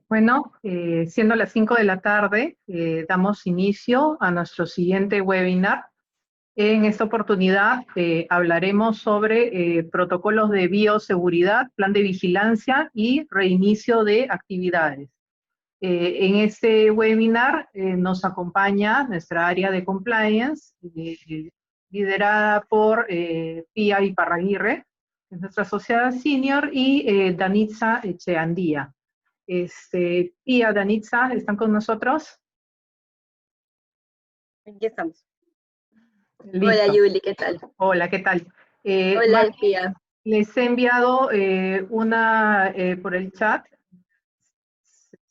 Bueno, siendo las 5 de la tarde, damos inicio a nuestro siguiente webinar. En esta oportunidad hablaremos sobre protocolos de bioseguridad, plan de vigilancia y reinicio de actividades. En este webinar nos acompaña nuestra área de compliance, liderada por Pía Iparraguirre, que es nuestra asociada senior, y Danitza Echeandía. Pía, Danitza, ¿están con nosotros? Aquí estamos. Hola, Listo. Yuli, ¿qué tal? Hola, ¿qué tal? Hola, Pía. Les he enviado una por el chat.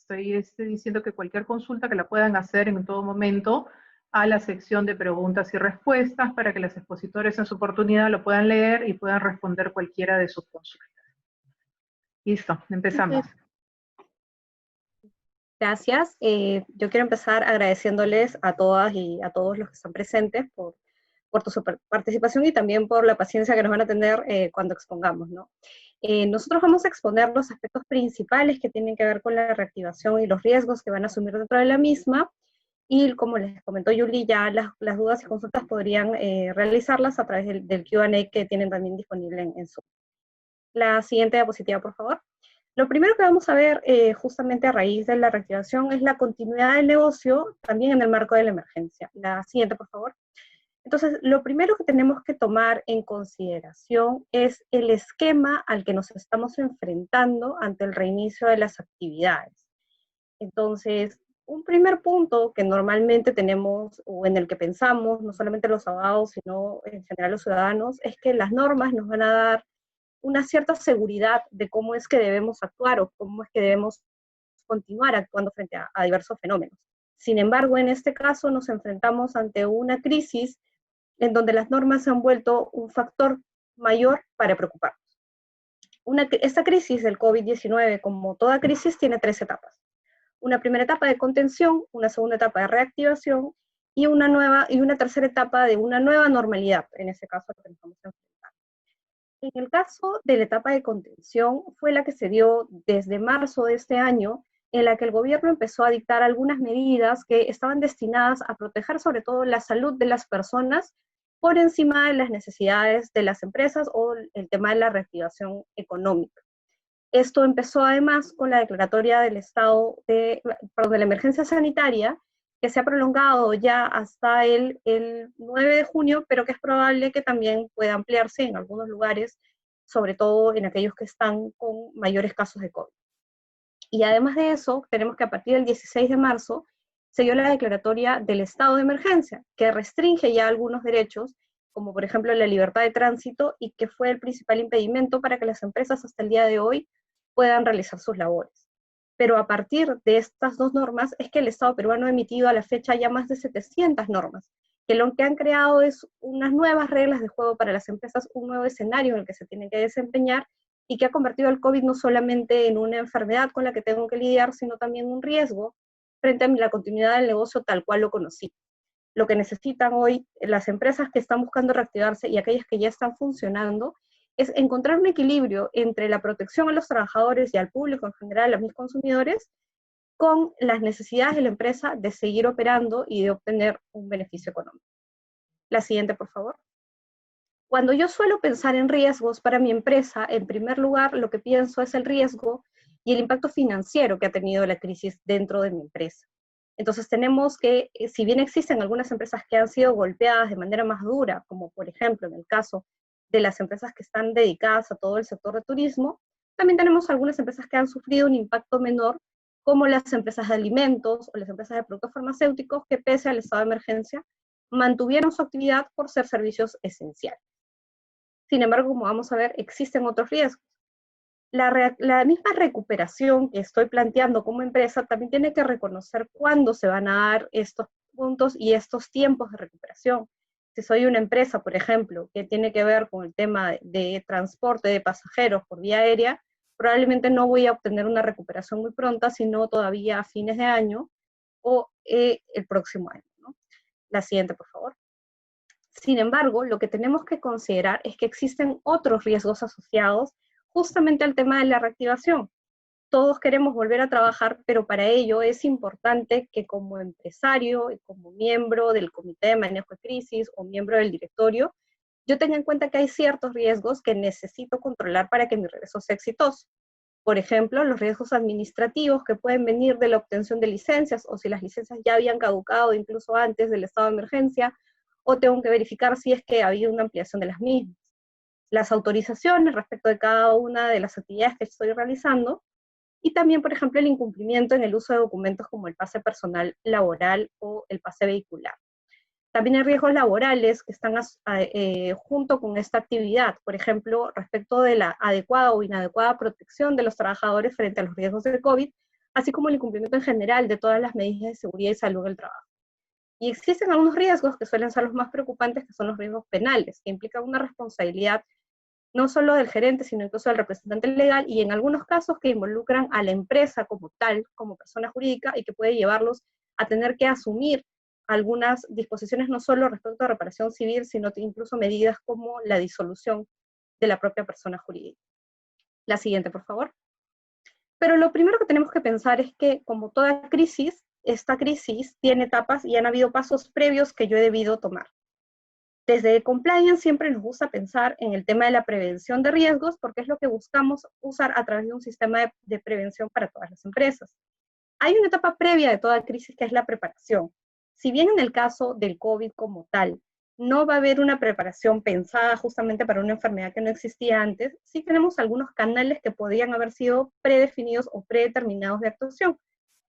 Estoy diciendo que cualquier consulta que la puedan hacer en todo momento a la sección de preguntas y respuestas para que los expositores en su oportunidad lo puedan leer y puedan responder cualquiera de sus consultas. Listo, empezamos. Gracias. Yo quiero empezar agradeciéndoles a todas y a todos los que están presentes por tu participación y también por la paciencia que nos van a tener cuando expongamos, ¿no? Nosotros vamos a exponer los aspectos principales que tienen que ver con la reactivación y los riesgos que van a asumir dentro de la misma, y como les comentó Yuli, ya las dudas y consultas podrían realizarlas a través del Q&A que tienen también disponible en Zoom. La siguiente diapositiva, por favor. Lo primero que vamos a ver justamente a raíz de la reactivación es la continuidad del negocio también en el marco de la emergencia. La siguiente, por favor. Entonces, lo primero que tenemos que tomar en consideración es el esquema al que nos estamos enfrentando ante el reinicio de las actividades. Entonces, un primer punto que normalmente tenemos o en el que pensamos, no solamente los abogados, sino en general los ciudadanos, es que las normas nos van a dar una cierta seguridad de cómo es que debemos actuar o cómo es que debemos continuar actuando frente a diversos fenómenos. Sin embargo, en este caso nos enfrentamos ante una crisis en donde las normas se han vuelto un factor mayor para preocuparnos. Esta crisis del COVID-19, como toda crisis, tiene tres etapas. Una primera etapa de contención, una segunda etapa de reactivación y una tercera etapa de una nueva normalidad, en ese caso que nos vamos a enfrentar. En el caso de la etapa de contención, fue la que se dio desde marzo de este año, en la que el gobierno empezó a dictar algunas medidas que estaban destinadas a proteger sobre todo la salud de las personas por encima de las necesidades de las empresas o el tema de la reactivación económica. Esto empezó además con la declaratoria del estado de la emergencia sanitaria, que se ha prolongado ya hasta el 9 de junio, pero que es probable que también pueda ampliarse en algunos lugares, sobre todo en aquellos que están con mayores casos de COVID. Y además de eso, tenemos que a partir del 16 de marzo se dio la declaratoria del estado de emergencia, que restringe ya algunos derechos, como por ejemplo la libertad de tránsito, y que fue el principal impedimento para que las empresas hasta el día de hoy puedan realizar sus labores. Pero a partir de estas dos normas es que el Estado peruano ha emitido a la fecha ya más de 700 normas, que lo que han creado es unas nuevas reglas de juego para las empresas, un nuevo escenario en el que se tienen que desempeñar, y que ha convertido al COVID no solamente en una enfermedad con la que tengo que lidiar, sino también un riesgo frente a la continuidad del negocio tal cual lo conocí. Lo que necesitan hoy las empresas que están buscando reactivarse y aquellas que ya están funcionando es encontrar un equilibrio entre la protección a los trabajadores y al público en general, a mis consumidores, con las necesidades de la empresa de seguir operando y de obtener un beneficio económico. La siguiente, por favor. Cuando yo suelo pensar en riesgos para mi empresa, en primer lugar, lo que pienso es el riesgo y el impacto financiero que ha tenido la crisis dentro de mi empresa. Entonces tenemos que, si bien existen algunas empresas que han sido golpeadas de manera más dura, como por ejemplo en el caso de las empresas que están dedicadas a todo el sector de turismo, también tenemos algunas empresas que han sufrido un impacto menor, como las empresas de alimentos o las empresas de productos farmacéuticos, que pese al estado de emergencia, mantuvieron su actividad por ser servicios esenciales. Sin embargo, como vamos a ver, existen otros riesgos. La misma recuperación que estoy planteando como empresa también tiene que reconocer cuándo se van a dar estos puntos y estos tiempos de recuperación. Si soy una empresa, por ejemplo, que tiene que ver con el tema de transporte de pasajeros por vía aérea, probablemente no voy a obtener una recuperación muy pronta, sino todavía a fines de año o el próximo año, ¿no? La siguiente, por favor. Sin embargo, lo que tenemos que considerar es que existen otros riesgos asociados justamente al tema de la reactivación. todos queremos volver a trabajar, pero para ello es importante que como empresario y como miembro del comité de manejo de crisis o miembro del directorio, yo tenga en cuenta que hay ciertos riesgos que necesito controlar para que mi regreso sea exitoso. Por ejemplo, los riesgos administrativos que pueden venir de la obtención de licencias, o si las licencias ya habían caducado incluso antes del estado de emergencia, o tengo que verificar si es que ha habido una ampliación de las mismas. Las autorizaciones respecto de cada una de las actividades que estoy realizando, y también, por ejemplo, el incumplimiento en el uso de documentos como el pase personal laboral o el pase vehicular. También hay riesgos laborales que están junto con esta actividad, por ejemplo, respecto de la adecuada o inadecuada protección de los trabajadores frente a los riesgos de COVID, así como el incumplimiento en general de todas las medidas de seguridad y salud del trabajo. Y existen algunos riesgos que suelen ser los más preocupantes, que son los riesgos penales, que implican una responsabilidad no solo del gerente, sino incluso del representante legal, y en algunos casos que involucran a la empresa como tal, como persona jurídica, y que puede llevarlos a tener que asumir algunas disposiciones no solo respecto a reparación civil, sino incluso medidas como la disolución de la propia persona jurídica. La siguiente, por favor. Pero lo primero que tenemos que pensar es que, como toda crisis, esta crisis tiene etapas y han habido pasos previos que yo he debido tomar. Desde Compliance siempre nos gusta pensar en el tema de la prevención de riesgos, porque es lo que buscamos usar a través de un sistema de prevención para todas las empresas. Hay una etapa previa de toda crisis que es la preparación. Si bien en el caso del COVID como tal, no va a haber una preparación pensada justamente para una enfermedad que no existía antes, sí tenemos algunos canales que podrían haber sido predefinidos o predeterminados de actuación,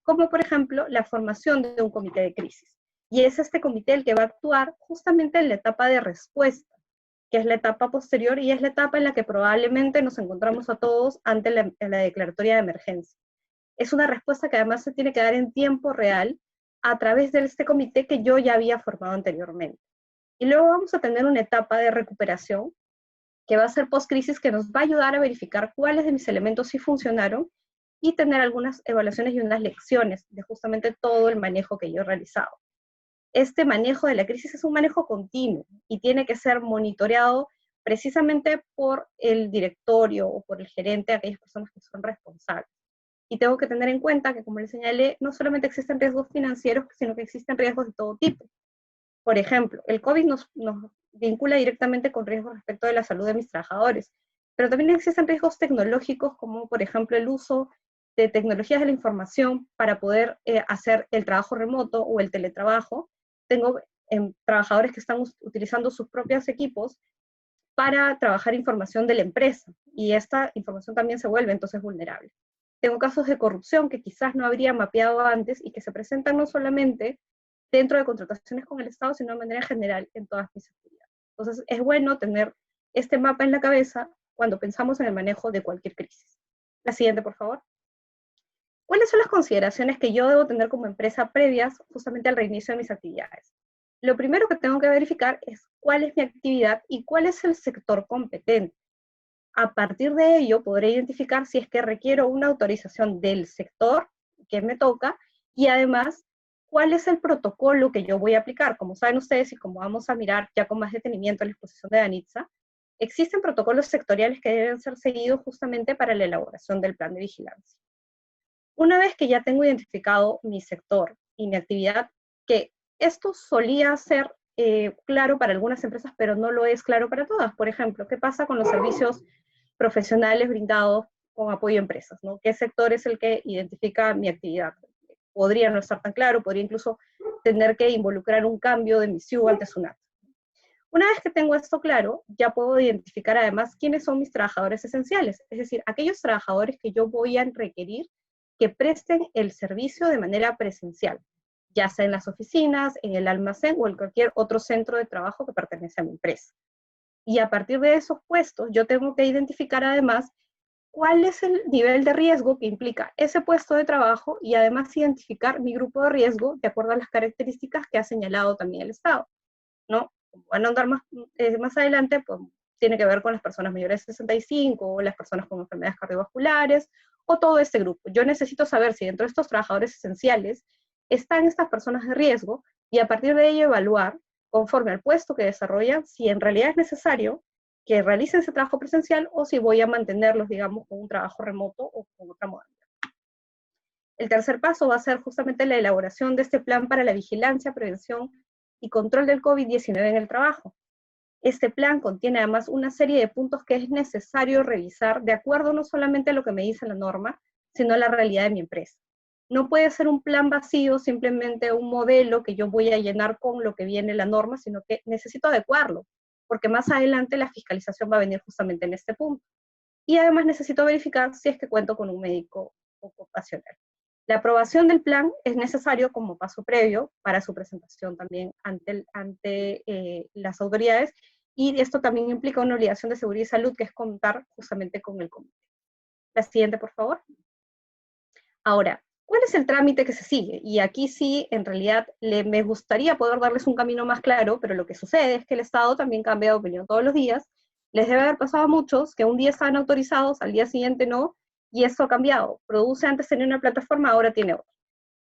como por ejemplo la formación de un comité de crisis. Y es este comité el que va a actuar justamente en la etapa de respuesta, que es la etapa posterior y es la etapa en la que probablemente nos encontramos a todos ante la declaratoria de emergencia. Es una respuesta que además se tiene que dar en tiempo real a través de este comité que yo ya había formado anteriormente. Y luego vamos a tener una etapa de recuperación que va a ser post-crisis, que nos va a ayudar a verificar cuáles de mis elementos sí funcionaron y tener algunas evaluaciones y unas lecciones de justamente todo el manejo que yo he realizado. Este manejo de la crisis es un manejo continuo y tiene que ser monitoreado precisamente por el directorio o por el gerente, aquellas personas que son responsables. Y tengo que tener en cuenta que, como les señalé, no solamente existen riesgos financieros, sino que existen riesgos de todo tipo. Por ejemplo, el COVID nos vincula directamente con riesgos respecto de la salud de mis trabajadores, pero también existen riesgos tecnológicos, como por ejemplo el uso de tecnologías de la información para poder hacer el trabajo remoto o el teletrabajo. Tengo trabajadores que están utilizando sus propios equipos para trabajar información de la empresa, y esta información también se vuelve entonces vulnerable. Tengo casos de corrupción que quizás no habría mapeado antes y que se presentan no solamente dentro de contrataciones con el Estado, sino de manera general en todas mis actividades. Entonces, es bueno tener este mapa en la cabeza cuando pensamos en el manejo de cualquier crisis. La siguiente, por favor. ¿Cuáles son las consideraciones que yo debo tener como empresa previas justamente al reinicio de mis actividades? Lo primero que tengo que verificar es cuál es mi actividad y cuál es el sector competente. A partir de ello, podré identificar si es que requiero una autorización del sector que me toca y además cuál es el protocolo que yo voy a aplicar. Como saben ustedes y como vamos a mirar ya con más detenimiento en la exposición de Danitza, existen protocolos sectoriales que deben ser seguidos justamente para la elaboración del plan de vigilancia. Una vez que ya tengo identificado mi sector y mi actividad, que esto solía ser claro para algunas empresas, pero no lo es claro para todas. Por ejemplo, ¿qué pasa con los servicios profesionales brindados con apoyo a empresas, ¿no? ¿Qué sector es el que identifica mi actividad? Podría no estar tan claro, podría incluso tener que involucrar un cambio de misión ante SUNAT. Una vez que tengo esto claro, ya puedo identificar además quiénes son mis trabajadores esenciales, es decir, aquellos trabajadores que yo voy a requerir que presten el servicio de manera presencial, ya sea en las oficinas, en el almacén o en cualquier otro centro de trabajo que pertenece a mi empresa. Y a partir de esos puestos, yo tengo que identificar además cuál es el nivel de riesgo que implica ese puesto de trabajo y además identificar mi grupo de riesgo de acuerdo a las características que ha señalado también el Estado, ¿no? Van a andar más adelante, pues tiene que ver con las personas mayores de 65 o las personas con enfermedades cardiovasculares o todo este grupo. Yo necesito saber si dentro de estos trabajadores esenciales están estas personas de riesgo y a partir de ello evaluar, conforme al puesto que desarrollan, si en realidad es necesario que realicen ese trabajo presencial o si voy a mantenerlos, digamos, con un trabajo remoto o con otra modalidad. El tercer paso va a ser justamente la elaboración de este plan para la vigilancia, prevención y control del COVID-19 en el trabajo. Este plan contiene además una serie de puntos que es necesario revisar de acuerdo no solamente a lo que me dice la norma, sino a la realidad de mi empresa. No puede ser un plan vacío, simplemente un modelo que yo voy a llenar con lo que viene la norma, sino que necesito adecuarlo, porque más adelante la fiscalización va a venir justamente en este punto. Y además necesito verificar si es que cuento con un médico ocupacional. La aprobación del plan es necesario como paso previo para su presentación también ante las autoridades, y esto también implica una obligación de seguridad y salud, que es contar justamente con el comité. La siguiente, por favor. Ahora, ¿cuál es el trámite que se sigue? Y aquí sí, en realidad, me gustaría poder darles un camino más claro, pero lo que sucede es que el Estado también cambia de opinión todos los días. Les debe haber pasado a muchos que un día estaban autorizados, al día siguiente no, y eso ha cambiado. Produce antes tenía una plataforma, ahora tiene otra.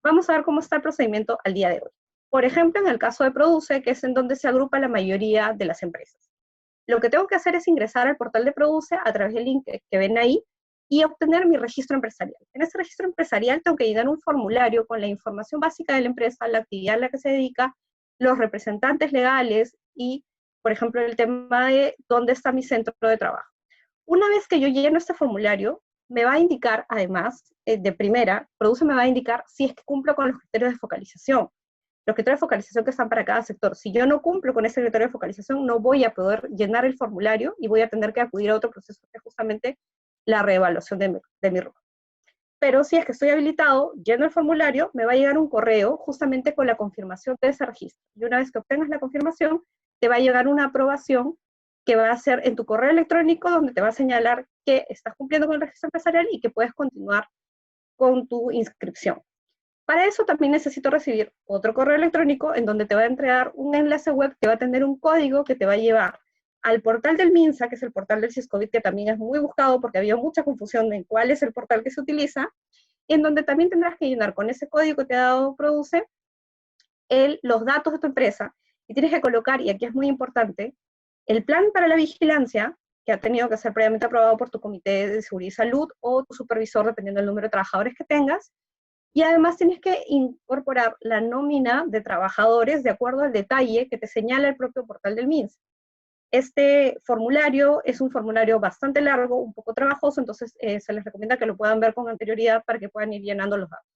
Vamos a ver cómo está el procedimiento al día de hoy. Por ejemplo, en el caso de Produce, que es en donde se agrupa la mayoría de las empresas. Lo que tengo que hacer es ingresar al portal de Produce a través del link que ven ahí y obtener mi registro empresarial. En ese registro empresarial tengo que llenar un formulario con la información básica de la empresa, la actividad a la que se dedica, los representantes legales y, por ejemplo, el tema de dónde está mi centro de trabajo. Una vez que yo lleno este formulario, me va a indicar, además, de primera, Produce me va a indicar si es que cumplo con los criterios de focalización. Los criterios de focalización que están para cada sector. Si yo no cumplo con ese criterio de focalización, no voy a poder llenar el formulario y voy a tener que acudir a otro proceso, que es justamente la reevaluación de mi rol. Pero si es que estoy habilitado, lleno el formulario, me va a llegar un correo justamente con la confirmación de ese registro. Y una vez que obtengas la confirmación, te va a llegar una aprobación que va a ser en tu correo electrónico, donde te va a señalar que estás cumpliendo con el registro empresarial y que puedes continuar con tu inscripción. Para eso también necesito recibir otro correo electrónico en donde te va a entregar un enlace web que va a tener un código que te va a llevar al portal del MINSA, que es el portal del Siscovid, que también es muy buscado porque había mucha confusión en cuál es el portal que se utiliza, en donde también tendrás que llenar con ese código que te ha dado Produce los datos de tu empresa, y tienes que colocar, y aquí es muy importante, el plan para la vigilancia, que ha tenido que ser previamente aprobado por tu comité de seguridad y salud o tu supervisor, dependiendo del número de trabajadores que tengas, y además tienes que incorporar la nómina de trabajadores de acuerdo al detalle que te señala el propio portal del MINSA. Este formulario es un formulario bastante largo, un poco trabajoso, entonces se les recomienda que lo puedan ver con anterioridad para que puedan ir llenando los datos.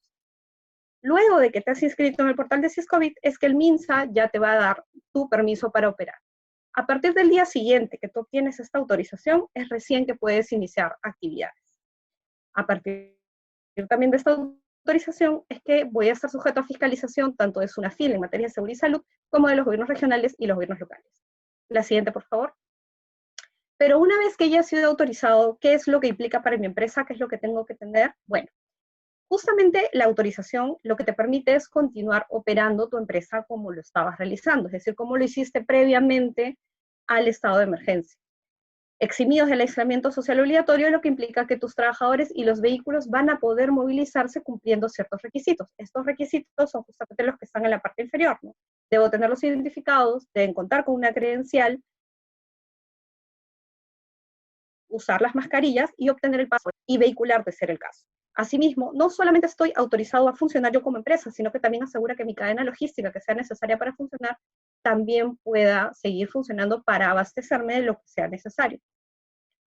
Luego de que te has inscrito en el portal de Siscovid, es que el MINSA ya te va a dar tu permiso para operar. A partir del día siguiente que tú obtienes esta autorización, es recién que puedes iniciar actividades. A partir también de esta autorización es que voy a estar sujeto a fiscalización tanto de SUNAFIL en materia de seguridad y salud, como de los gobiernos regionales y los gobiernos locales. La siguiente, por favor. Pero una vez que ya ha sido autorizado, ¿qué es lo que implica para mi empresa? ¿Qué es lo que tengo que tener? Bueno, justamente la autorización lo que te permite es continuar operando tu empresa como lo estabas realizando, es decir, como lo hiciste previamente al estado de emergencia. Eximidos del aislamiento social obligatorio, lo que implica que tus trabajadores y los vehículos van a poder movilizarse cumpliendo ciertos requisitos. Estos requisitos son justamente los que están en la parte inferior, ¿no? Debo tenerlos identificados, deben contar con una credencial, usar las mascarillas y obtener el paso y vehicular de ser el caso. Asimismo, no solamente estoy autorizado a funcionar yo como empresa, sino que también asegura que mi cadena logística que sea necesaria para funcionar también pueda seguir funcionando para abastecerme de lo que sea necesario.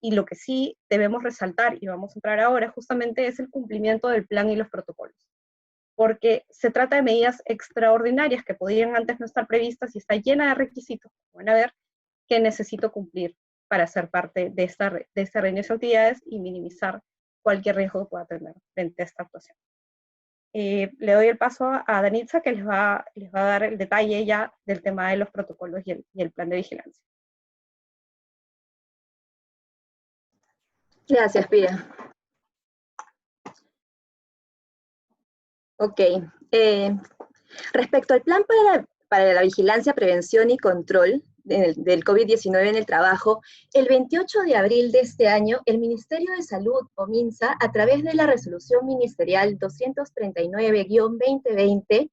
Y lo que sí debemos resaltar, y vamos a entrar ahora, justamente es el cumplimiento del plan y los protocolos. Porque se trata de medidas extraordinarias que podían antes no estar previstas y está llena de requisitos, como van a ver, que necesito cumplir para ser parte de este reinicio de actividades y minimizar cualquier riesgo que pueda tener frente a esta actuación. Le doy el paso a Danitza, que les va a dar el detalle ya del tema de los protocolos y el plan de vigilancia. Gracias, Pia. Ok. Respecto al plan para la vigilancia, prevención y control del COVID-19 en el trabajo, el 28 de abril de este año, el Ministerio de Salud, o MINSA, a través de la Resolución Ministerial 239-2020,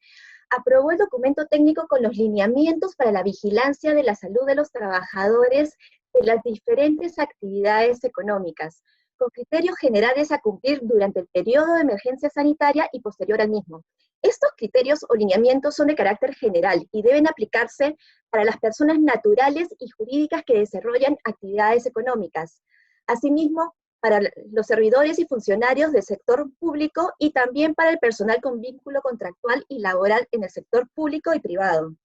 aprobó el documento técnico con los lineamientos para la vigilancia de la salud de los trabajadores de las diferentes actividades económicas, con criterios generales a cumplir durante el periodo de emergencia sanitaria y posterior al mismo. Estos criterios o lineamientos son de carácter general y deben aplicarse para las personas naturales y jurídicas que desarrollan actividades económicas. Asimismo, para los servidores y funcionarios del sector público y también para el personal con vínculo contractual y laboral en el sector público y privado.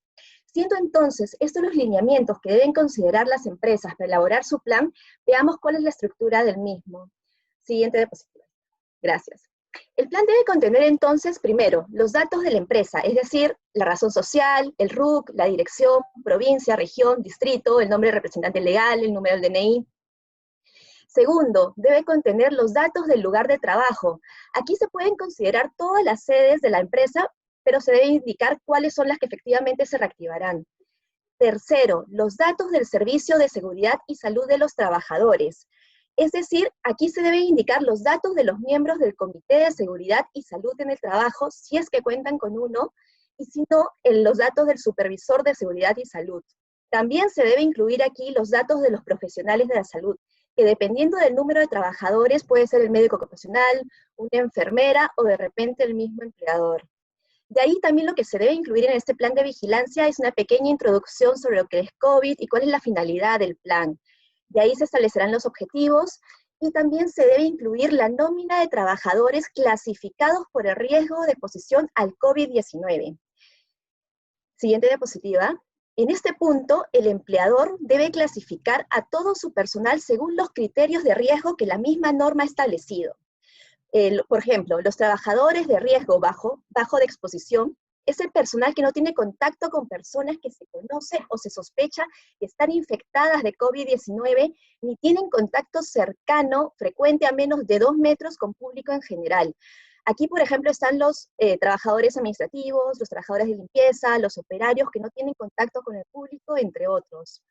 Siendo entonces estos los lineamientos que deben considerar las empresas para elaborar su plan, veamos cuál es la estructura del mismo. Siguiente diapositiva. Gracias. El plan debe contener entonces, primero, los datos de la empresa, es decir, la razón social, el RUC, la dirección, provincia, región, distrito, el nombre del representante legal, el número del DNI. Segundo, debe contener los datos del lugar de trabajo. Aquí se pueden considerar todas las sedes de la empresa, pero se debe indicar cuáles son las que efectivamente se reactivarán. Tercero, los datos del servicio de seguridad y salud de los trabajadores. Es decir, aquí se deben indicar los datos de los miembros del Comité de Seguridad y Salud en el Trabajo, si es que cuentan con uno, y si no, los datos del Supervisor de Seguridad y Salud. También se debe incluir aquí los datos de los profesionales de la salud, que dependiendo del número de trabajadores puede ser el médico ocupacional, una enfermera o de repente el mismo empleador. De ahí también lo que se debe incluir en este plan de vigilancia es una pequeña introducción sobre lo que es COVID y cuál es la finalidad del plan. De ahí se establecerán los objetivos y también se debe incluir la nómina de trabajadores clasificados por el riesgo de exposición al COVID-19. Siguiente diapositiva. En este punto, el empleador debe clasificar a todo su personal según los criterios de riesgo que la misma norma ha establecido. Por ejemplo, los trabajadores de riesgo bajo de exposición es el personal que no tiene contacto con personas que se conoce o se sospecha que están infectadas de COVID-19, ni tienen contacto cercano, frecuente a menos de 2 metros con público en general. Aquí, por ejemplo, están los trabajadores administrativos, los trabajadores de limpieza, los operarios que no tienen contacto con el público, entre otros.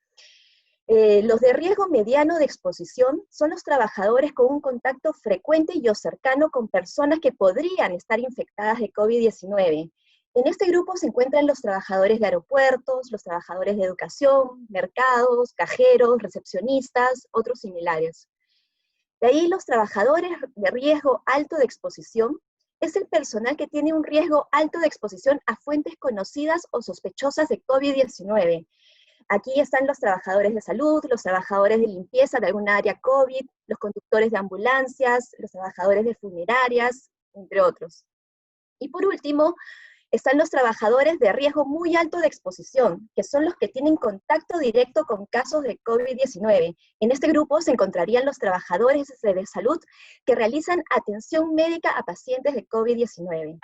Los de riesgo mediano de exposición son los trabajadores con un contacto frecuente y o cercano con personas que podrían estar infectadas de COVID-19. En este grupo se encuentran los trabajadores de aeropuertos, los trabajadores de educación, mercados, cajeros, recepcionistas, otros similares. De ahí los trabajadores de riesgo alto de exposición es el personal que tiene un riesgo alto de exposición a fuentes conocidas o sospechosas de COVID-19. Aquí están los trabajadores de salud, los trabajadores de limpieza de alguna área COVID, los conductores de ambulancias, los trabajadores de funerarias, entre otros. Y por último, están los trabajadores de riesgo muy alto de exposición, que son los que tienen contacto directo con casos de COVID-19. En este grupo se encontrarían los trabajadores de salud que realizan atención médica a pacientes de COVID-19.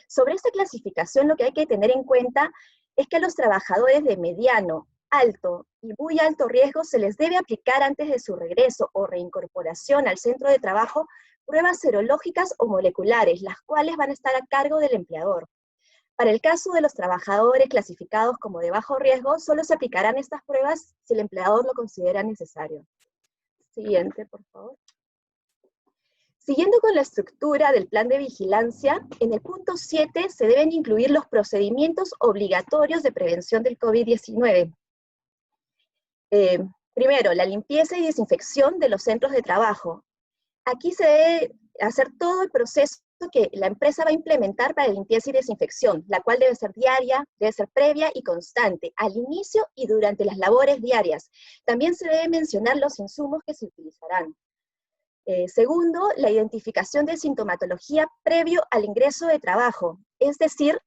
Sobre esta clasificación, lo que hay que tener en cuenta es que a los trabajadores de mediano, alto y muy alto riesgo se les debe aplicar antes de su regreso o reincorporación al centro de trabajo pruebas serológicas o moleculares, las cuales van a estar a cargo del empleador. Para el caso de los trabajadores clasificados como de bajo riesgo, solo se aplicarán estas pruebas si el empleador lo considera necesario. Siguiente, por favor. Siguiendo con la estructura del plan de vigilancia, en el punto 7 se deben incluir los procedimientos obligatorios de prevención del COVID-19. Primero, la limpieza y desinfección de los centros de trabajo. Aquí se debe hacer todo el proceso que la empresa va a implementar para limpieza y desinfección, la cual debe ser diaria, debe ser previa y constante, al inicio y durante las labores diarias. También se debe mencionar los insumos que se utilizarán. Segundo, la identificación de sintomatología previo al ingreso de trabajo, es decir,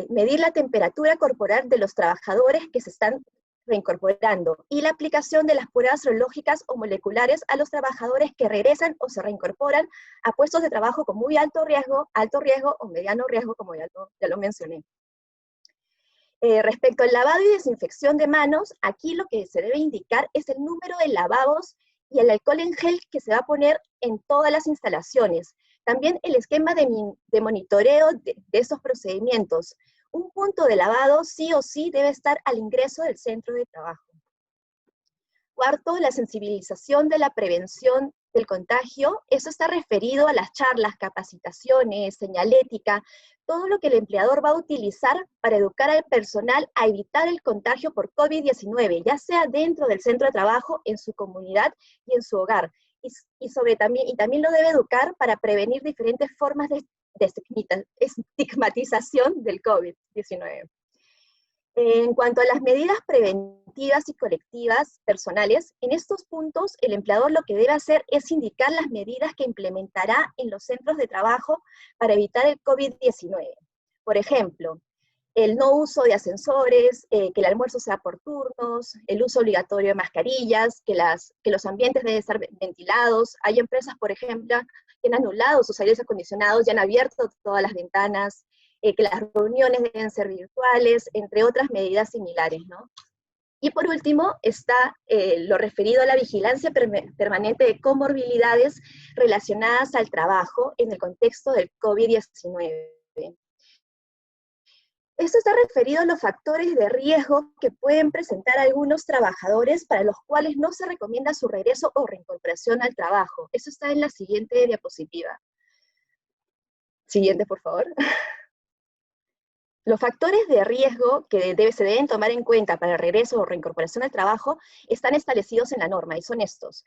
medir la temperatura corporal de los trabajadores que se están reincorporando, y la aplicación de las pruebas serológicas o moleculares a los trabajadores que regresan o se reincorporan a puestos de trabajo con muy alto riesgo o mediano riesgo, como ya lo mencioné. Respecto al lavado y desinfección de manos, aquí lo que se debe indicar es el número de lavabos y el alcohol en gel que se va a poner en todas las instalaciones. También el esquema de monitoreo de esos procedimientos. Un punto de lavado sí o sí debe estar al ingreso del centro de trabajo. Cuarto, la sensibilización de la prevención del contagio. Eso está referido a las charlas, capacitaciones, señalética, todo lo que el empleador va a utilizar para educar al personal a evitar el contagio por COVID-19, ya sea dentro del centro de trabajo, en su comunidad y en su hogar. y también lo debe educar para prevenir diferentes formas de estigmatización del COVID-19. En cuanto a las medidas preventivas y colectivas personales, en estos puntos el empleador lo que debe hacer es indicar las medidas que implementará en los centros de trabajo para evitar el COVID-19. Por ejemplo, el no uso de ascensores, que el almuerzo sea por turnos, el uso obligatorio de mascarillas, que los ambientes deben estar ventilados. Hay empresas, por ejemplo, que han anulado sus aires acondicionados y han abierto todas las ventanas, que las reuniones deben ser virtuales, entre otras medidas similares, ¿no? Y por último está lo referido a la vigilancia permanente de comorbilidades relacionadas al trabajo en el contexto del COVID-19. Esto está referido a los factores de riesgo que pueden presentar algunos trabajadores para los cuales no se recomienda su regreso o reincorporación al trabajo. Eso está en la siguiente diapositiva. Siguiente, por favor. Los factores de riesgo que se deben tomar en cuenta para el regreso o reincorporación al trabajo están establecidos en la norma y son estos.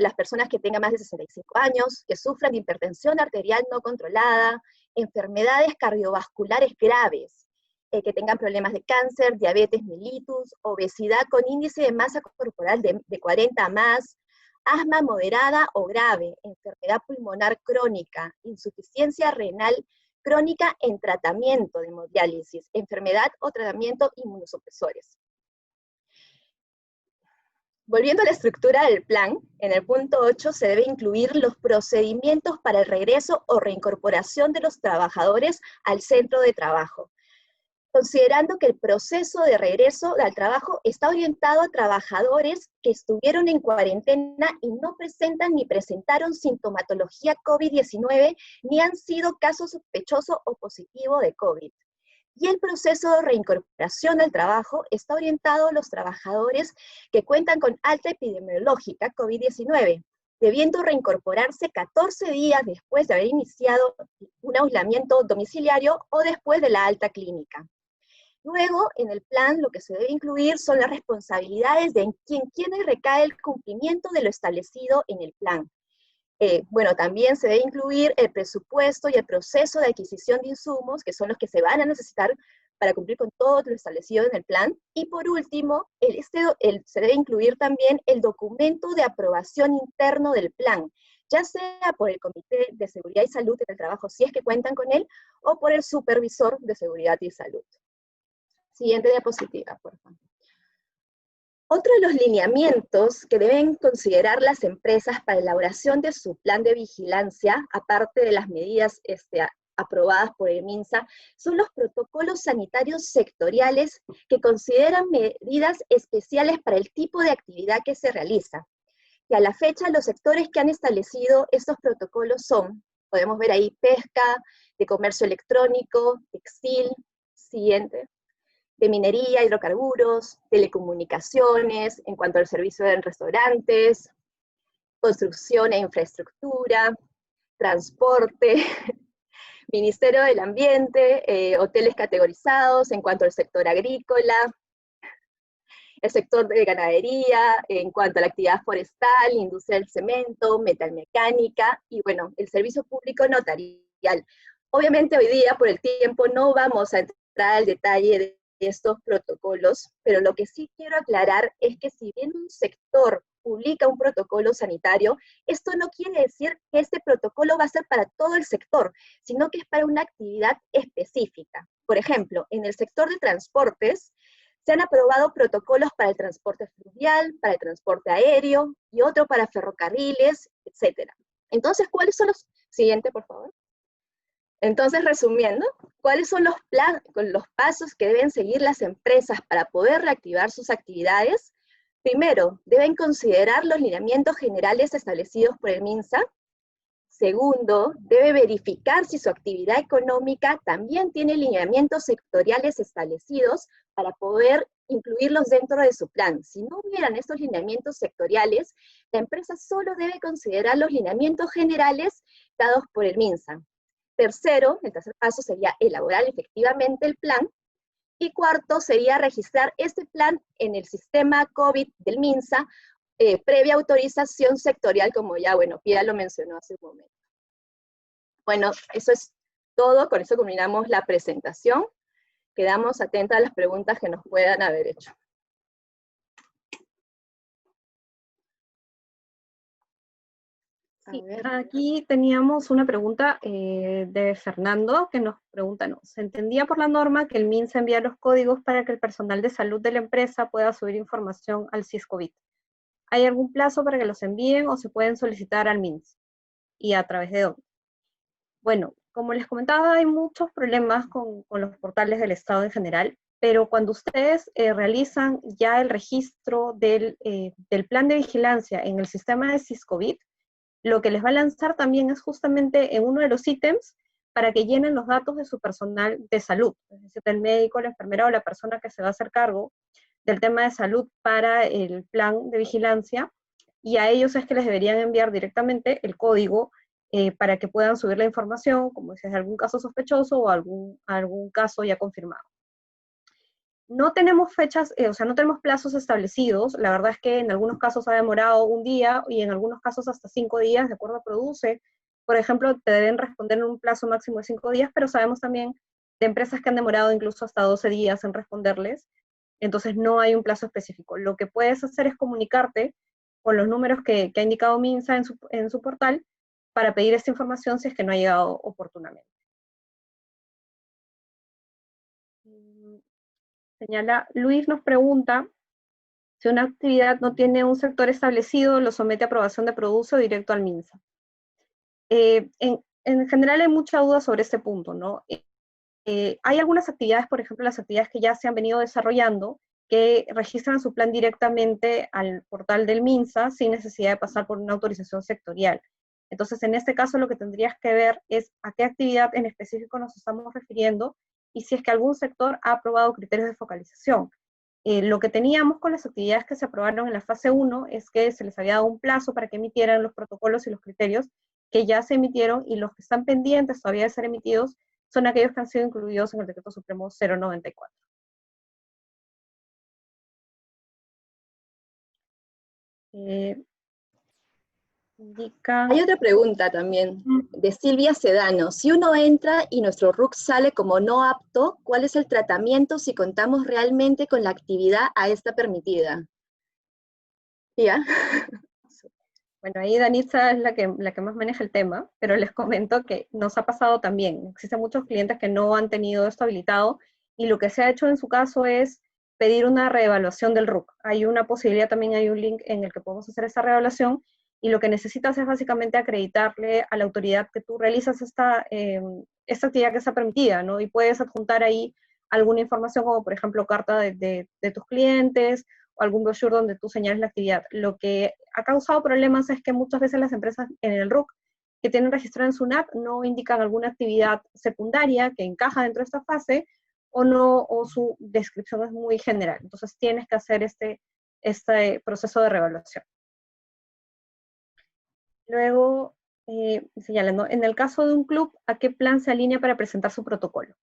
Las personas que tengan más de 65 años, que sufran de hipertensión arterial no controlada, enfermedades cardiovasculares graves, que tengan problemas de cáncer, diabetes mellitus, obesidad con índice de masa corporal de 40 a más, asma moderada o grave, enfermedad pulmonar crónica, insuficiencia renal crónica en tratamiento de hemodiálisis, enfermedad o tratamiento inmunosupresores. Volviendo a la estructura del plan, en el punto 8 se debe incluir los procedimientos para el regreso o reincorporación de los trabajadores al centro de trabajo, considerando que el proceso de regreso al trabajo está orientado a trabajadores que estuvieron en cuarentena y no presentan ni presentaron sintomatología COVID-19, ni han sido caso sospechoso o positivo de COVID. Y el proceso de reincorporación al trabajo está orientado a los trabajadores que cuentan con alta epidemiológica COVID-19, debiendo reincorporarse 14 días después de haber iniciado un aislamiento domiciliario o después de la alta clínica. Luego, en el plan, lo que se debe incluir son las responsabilidades de quienes recae el cumplimiento de lo establecido en el plan. Bueno, también se debe incluir el presupuesto y el proceso de adquisición de insumos, que son los que se van a necesitar para cumplir con todo lo establecido en el plan. Y por último, se debe incluir también el documento de aprobación interno del plan, ya sea por el Comité de Seguridad y Salud en el Trabajo, si es que cuentan con él, o por el Supervisor de Seguridad y Salud. Siguiente diapositiva, por favor. Otro de los lineamientos que deben considerar las empresas para la elaboración de su plan de vigilancia, aparte de las medidas aprobadas por el MINSA, son los protocolos sanitarios sectoriales que consideran medidas especiales para el tipo de actividad que se realiza. Y a la fecha, los sectores que han establecido estos protocolos son, podemos ver ahí, pesca, de comercio electrónico, textil, siguiente, de minería, hidrocarburos, telecomunicaciones, en cuanto al servicio en restaurantes, construcción e infraestructura, transporte, Ministerio del Ambiente, hoteles categorizados en cuanto al sector agrícola, el sector de ganadería, en cuanto a la actividad forestal, industria del cemento, metalmecánica, y bueno, el servicio público notarial. Obviamente hoy día, por el tiempo, no vamos a entrar al detalle de estos protocolos, pero lo que sí quiero aclarar es que si bien un sector publica un protocolo sanitario, esto no quiere decir que este protocolo va a ser para todo el sector, sino que es para una actividad específica. Por ejemplo, en el sector de transportes, se han aprobado protocolos para el transporte fluvial, para el transporte aéreo, y otro para ferrocarriles, etc. Entonces, ¿cuáles son los... Siguiente, por favor. Entonces, resumiendo, ¿cuáles son los pasos que deben seguir las empresas para poder reactivar sus actividades? Primero, deben considerar los lineamientos generales establecidos por el MINSA. Segundo, debe verificar si su actividad económica también tiene lineamientos sectoriales establecidos para poder incluirlos dentro de su plan. Si no hubieran estos lineamientos sectoriales, la empresa solo debe considerar los lineamientos generales dados por el MINSA. Tercero, el tercer paso sería elaborar efectivamente el plan. Y cuarto sería registrar este plan en el sistema COVID del MINSA previa autorización sectorial, como ya, bueno, Pia lo mencionó hace un momento. Bueno, eso es todo, con eso culminamos la presentación. Quedamos atentas a las preguntas que nos puedan haber hecho. Sí, aquí teníamos una pregunta de Fernando que nos pregunta, ¿no? Se entendía por la norma que el MINSA envía los códigos para que el personal de salud de la empresa pueda subir información al SISCOVID. ¿Hay algún plazo para que los envíen o se pueden solicitar al MINSA? ¿Y a través de dónde? Bueno, como les comentaba, hay muchos problemas con los portales del Estado en general, pero cuando ustedes realizan ya el registro del plan de vigilancia en el sistema de SISCOVID, lo que les va a lanzar también es justamente en uno de los ítems para que llenen los datos de su personal de salud, es decir, el médico, la enfermera o la persona que se va a hacer cargo del tema de salud para el plan de vigilancia, y a ellos es que les deberían enviar directamente el código para que puedan subir la información, como si es algún caso sospechoso o algún caso ya confirmado. No tenemos fechas, o sea, no tenemos plazos establecidos. La verdad es que en algunos casos ha demorado un día y en algunos casos hasta 5 días, de acuerdo a Produce. Por ejemplo, te deben responder en un plazo máximo de 5 días, pero sabemos también de empresas que han demorado incluso hasta 12 días en responderles. Entonces no hay un plazo específico. Lo que puedes hacer es comunicarte con los números que ha indicado MINSA en su portal para pedir esta información si es que no ha llegado oportunamente. Señala, Luis nos pregunta, si una actividad no tiene un sector establecido, lo somete a aprobación de Produce o directo al MINSA. En general hay mucha duda sobre este punto, ¿no? Hay algunas actividades, por ejemplo, las actividades que ya se han venido desarrollando, que registran su plan directamente al portal del MINSA sin necesidad de pasar por una autorización sectorial. Entonces, en este caso, lo que tendrías que ver es a qué actividad en específico nos estamos refiriendo y si es que algún sector ha aprobado criterios de focalización. Lo que teníamos con las actividades que se aprobaron en la fase 1 es que se les había dado un plazo para que emitieran los protocolos y los criterios que ya se emitieron, y los que están pendientes todavía de ser emitidos son aquellos que han sido incluidos en el Decreto Supremo 094. Indica... Hay otra pregunta también, de Silvia Sedano. Si uno entra y nuestro RUC sale como no apto, ¿cuál es el tratamiento si contamos realmente con la actividad a esta permitida? ¿Ya? Bueno, ahí Danitza es la que más maneja el tema, pero les comento que nos ha pasado también. Existen muchos clientes que no han tenido esto habilitado, y lo que se ha hecho en su caso es pedir una reevaluación del RUC. Hay una posibilidad, también hay un link en el que podemos hacer esa reevaluación, y lo que necesitas es básicamente acreditarle a la autoridad que tú realizas esta actividad que está permitida, ¿no? Y puedes adjuntar ahí alguna información, como por ejemplo carta de tus clientes, o algún brochure donde tú señales la actividad. Lo que ha causado problemas es que muchas veces las empresas en el RUC que tienen registrado en SUNAT no indican alguna actividad secundaria que encaja dentro de esta fase, o no, o su descripción es muy general. Entonces tienes que hacer este proceso de reevaluación. Luego, señalando, en el caso de un club, ¿a qué plan se alinea para presentar su protocolo?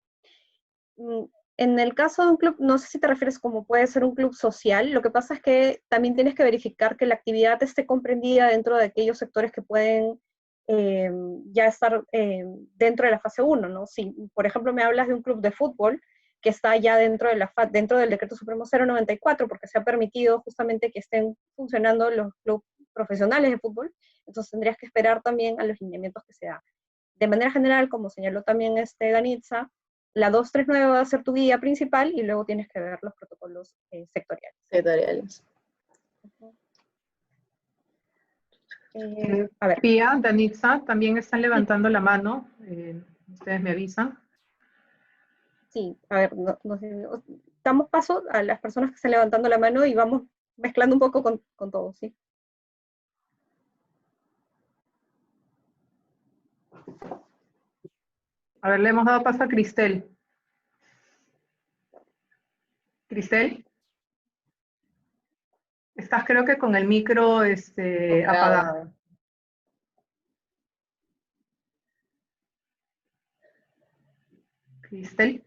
En el caso de un club, no sé si te refieres como puede ser un club social. Lo que pasa es que también tienes que verificar que la actividad esté comprendida dentro de aquellos sectores que pueden ya estar dentro de la fase 1, ¿no? Si, por ejemplo, me hablas de un club de fútbol que está ya dentro del Decreto Supremo 094, porque se ha permitido justamente que estén funcionando los clubes profesionales de fútbol, entonces tendrías que esperar también a los lineamientos que se dan. De manera general, como señaló también Danitza, la 239 va a ser tu guía principal, y luego tienes que ver los protocolos sectoriales. Sectoriales. A ver. Pia, Danitza, también están levantando la mano. Ustedes me avisan. Sí, a ver, damos paso a las personas que están levantando la mano y vamos mezclando un poco con todo, ¿sí? A ver, le hemos dado paso a Cristel. Cristel, estás creo que con el micro apagado. Cristel.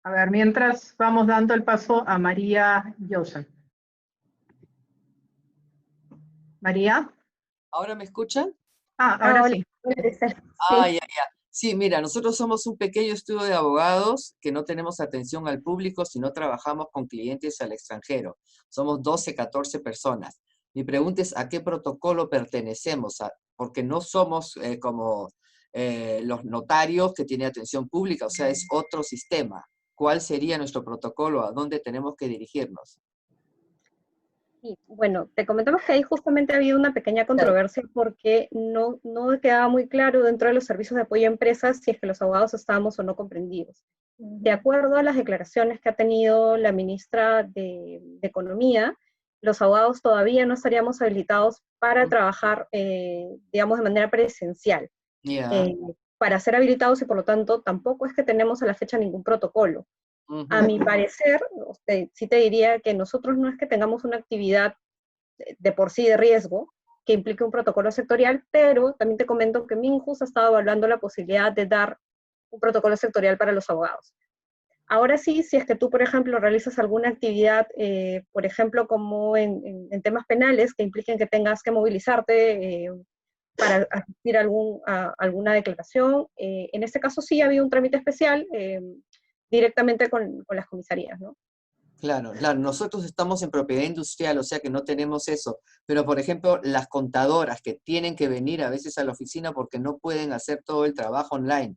A ver, mientras vamos dando el paso a María Llosa. María. ¿Ahora me escuchan? Ahora Hola, sí. Ah, sí. ya, ya. Sí, mira, nosotros somos un pequeño estudio de abogados que no tenemos atención al público, sino trabajamos con clientes al extranjero. Somos 12, 14 personas. Mi pregunta es, ¿a qué protocolo pertenecemos? Porque no somos como los notarios que tienen atención pública, o sea, es otro sistema. ¿Cuál sería nuestro protocolo? ¿A dónde tenemos que dirigirnos? Sí, bueno, te comentamos que ahí justamente ha habido una pequeña controversia porque no quedaba muy claro dentro de los servicios de apoyo a empresas si es que los abogados estábamos o no comprendidos. De acuerdo a las declaraciones que ha tenido la ministra de Economía, los abogados todavía no estaríamos habilitados para trabajar, digamos, de manera presencial. Ya. Para ser habilitados y por lo tanto tampoco es que tenemos a la fecha ningún protocolo. A mi parecer, sí te diría que nosotros no es que tengamos una actividad de por sí de riesgo que implique un protocolo sectorial, pero también te comento que Minjus ha estado evaluando la posibilidad de dar un protocolo sectorial para los abogados. Ahora sí, si es que tú, por ejemplo, realizas alguna actividad, por ejemplo, como en temas penales que impliquen que tengas que movilizarte para asistir a alguna declaración, en este caso sí había un trámite especial directamente con las comisarías, ¿no? Claro, claro, nosotros estamos en propiedad industrial, o sea que no tenemos eso, pero por ejemplo, las contadoras que tienen que venir a veces a la oficina porque no pueden hacer todo el trabajo online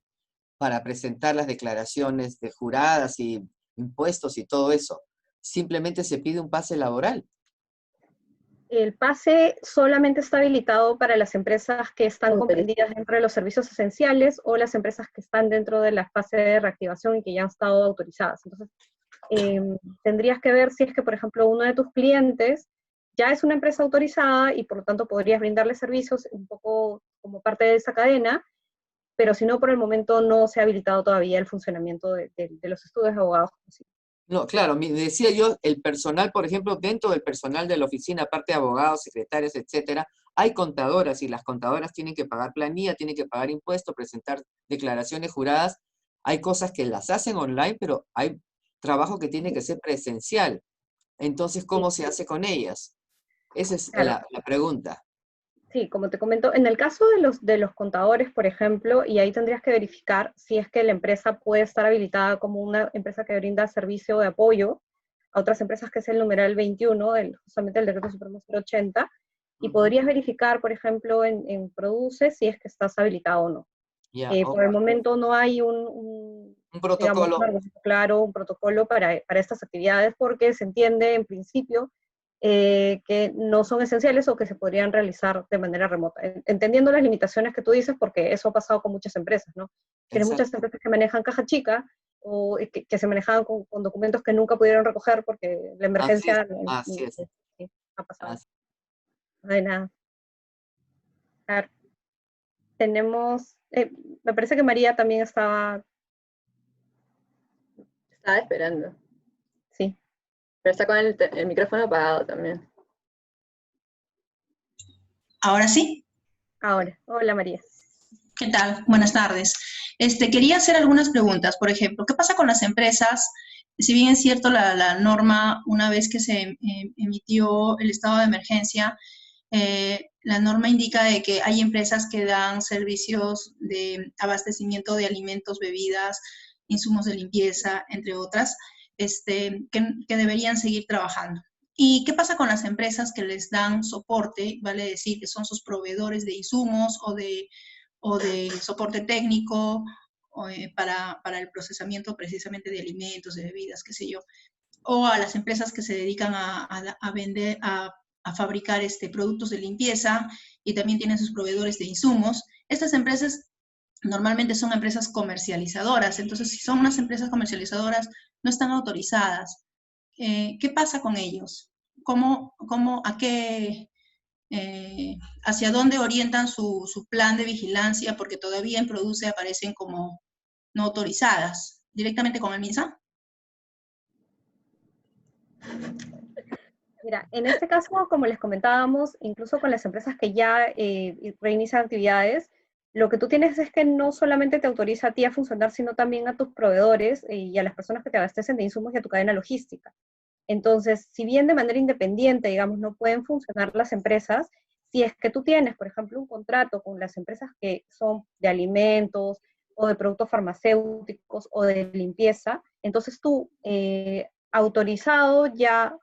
para presentar las declaraciones de juradas y impuestos y todo eso, simplemente se pide un pase laboral. El pase solamente está habilitado para las empresas que están comprendidas dentro de los servicios esenciales o las empresas que están dentro de la fase de reactivación y que ya han estado autorizadas. Entonces, tendrías que ver si es que, por ejemplo, uno de tus clientes ya es una empresa autorizada y por lo tanto podrías brindarle servicios un poco como parte de esa cadena, pero si no, por el momento no se ha habilitado todavía el funcionamiento de los estudios de abogados. No, claro, decía yo, el personal, por ejemplo, dentro del personal de la oficina, aparte de abogados, secretarios, etcétera, hay contadoras y las contadoras tienen que pagar planilla, tienen que pagar impuestos, presentar declaraciones juradas. Hay cosas que las hacen online, pero hay trabajo que tiene que ser presencial. Entonces, ¿cómo se hace con ellas? Esa es Claro. la pregunta. Sí, como te comento, en el caso de los contadores, por ejemplo, y ahí tendrías que verificar si es que la empresa puede estar habilitada como una empresa que brinda servicio de apoyo a otras empresas, que es el numeral 21, justamente el decreto supremo 080, y podrías verificar, por ejemplo, en Produce si es que estás habilitado o no. Ya, Por el momento no hay un digamos, protocolo. claro, un protocolo para estas actividades, porque se entiende en principio que no son esenciales o que se podrían realizar de manera remota. Entendiendo las limitaciones que tú dices, porque eso ha pasado con muchas empresas, ¿no? Tienes muchas empresas que manejan caja chica o que se manejaban con documentos que nunca pudieron recoger porque la emergencia Así es. sí, ha pasado. Así. No hay nada. Claro. Tenemos, me parece que María también estaba, Estaba esperando. sí, Pero está con el micrófono apagado también. ¿Ahora sí? ahora. Hola María. ¿Qué tal? Buenas tardes. Quería hacer algunas preguntas. Por ejemplo, ¿qué pasa con las empresas? Si bien es cierto la norma, una vez que se emitió el estado de emergencia, la norma indica de que hay empresas que dan servicios de abastecimiento de alimentos, bebidas, insumos de limpieza, entre otras, que deberían seguir trabajando. ¿Y qué pasa con las empresas que les dan soporte, vale decir, que son sus proveedores de insumos o de soporte técnico para el procesamiento precisamente de alimentos, de bebidas, qué sé yo, o a las empresas que se dedican a vender, a fabricar productos de limpieza y también tienen sus proveedores de insumos? Estas empresas normalmente son empresas comercializadoras, entonces si son unas empresas comercializadoras no están autorizadas. ¿Qué pasa con ellos? ¿A qué, hacia dónde orientan su plan de vigilancia? Porque todavía en Produce aparecen como no autorizadas. ¿Directamente con el MINSA? Mira, en este caso, como les comentábamos, incluso con las empresas que ya reinician actividades, Lo que tú tienes es que no solamente te autoriza a ti a funcionar, sino también a tus proveedores y a las personas que te abastecen de insumos y a tu cadena logística. Entonces, si bien de manera independiente, digamos, no pueden funcionar las empresas, si es que tú tienes, por ejemplo, un contrato con las empresas que son de alimentos o de productos farmacéuticos o de limpieza, entonces tú, autorizado ya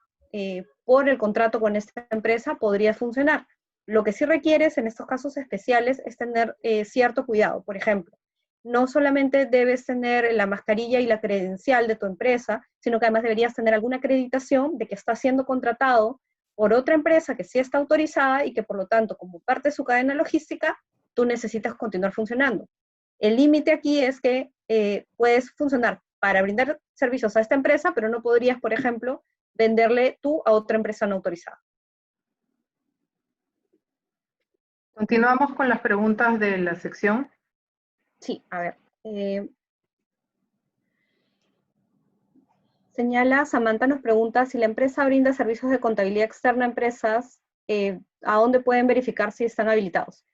por el contrato con esta empresa, podría funcionar. Lo que sí requieres en estos casos especiales es tener cierto cuidado. Por ejemplo, no solamente debes tener la mascarilla y la credencial de tu empresa, sino que además deberías tener alguna acreditación de que está siendo contratado por otra empresa que sí está autorizada y que por lo tanto, como parte de su cadena logística, tú necesitas continuar funcionando. El límite aquí es que puedes funcionar para brindar servicios a esta empresa, pero no podrías, por ejemplo, venderle tú a otra empresa no autorizada. Continuamos con las preguntas de la sección. Sí, a ver. Señala, Samantha nos pregunta, si la empresa brinda servicios de contabilidad externa a empresas, ¿a dónde pueden verificar si están habilitados?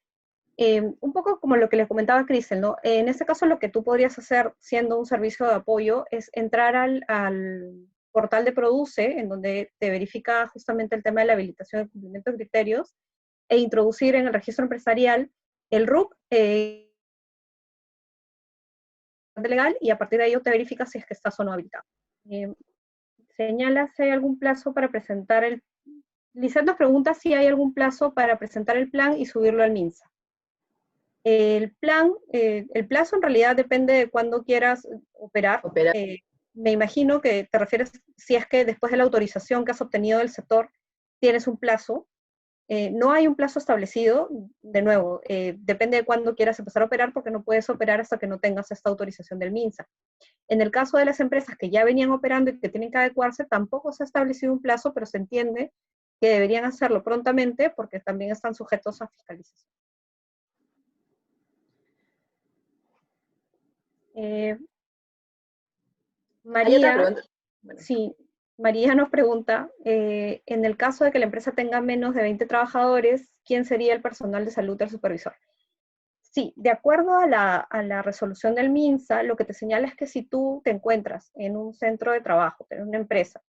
Un poco como lo que les comentaba Cristel, ¿no? En este caso lo que tú podrías hacer siendo un servicio de apoyo es entrar al portal de Produce, en donde te verifica justamente el tema de la habilitación y cumplimiento de criterios, e introducir en el registro empresarial el RUC legal, y a partir de ello te verifica si es que estás o no habilitado. Señala si hay algún plazo para presentar el... Lizeth nos pregunta si hay algún plazo para presentar el plan y subirlo al MINSA. El plazo en realidad depende de cuándo quieras operar. Me imagino que te refieres si es que después de la autorización que has obtenido del sector tienes un plazo. No hay un plazo establecido, de nuevo, depende de cuándo quieras empezar a operar, porque no puedes operar hasta que no tengas esta autorización del MINSA. En el caso de las empresas que ya venían operando y que tienen que adecuarse, tampoco se ha establecido un plazo, pero se entiende que deberían hacerlo prontamente porque también están sujetos a fiscalización. María, sí, María nos pregunta, en el caso de que la empresa tenga menos de 20 trabajadores, ¿quién sería el personal de salud del supervisor? Sí, de acuerdo a la resolución del MINSA, lo que te señala es que si tú te encuentras en un centro de trabajo, en una empresa,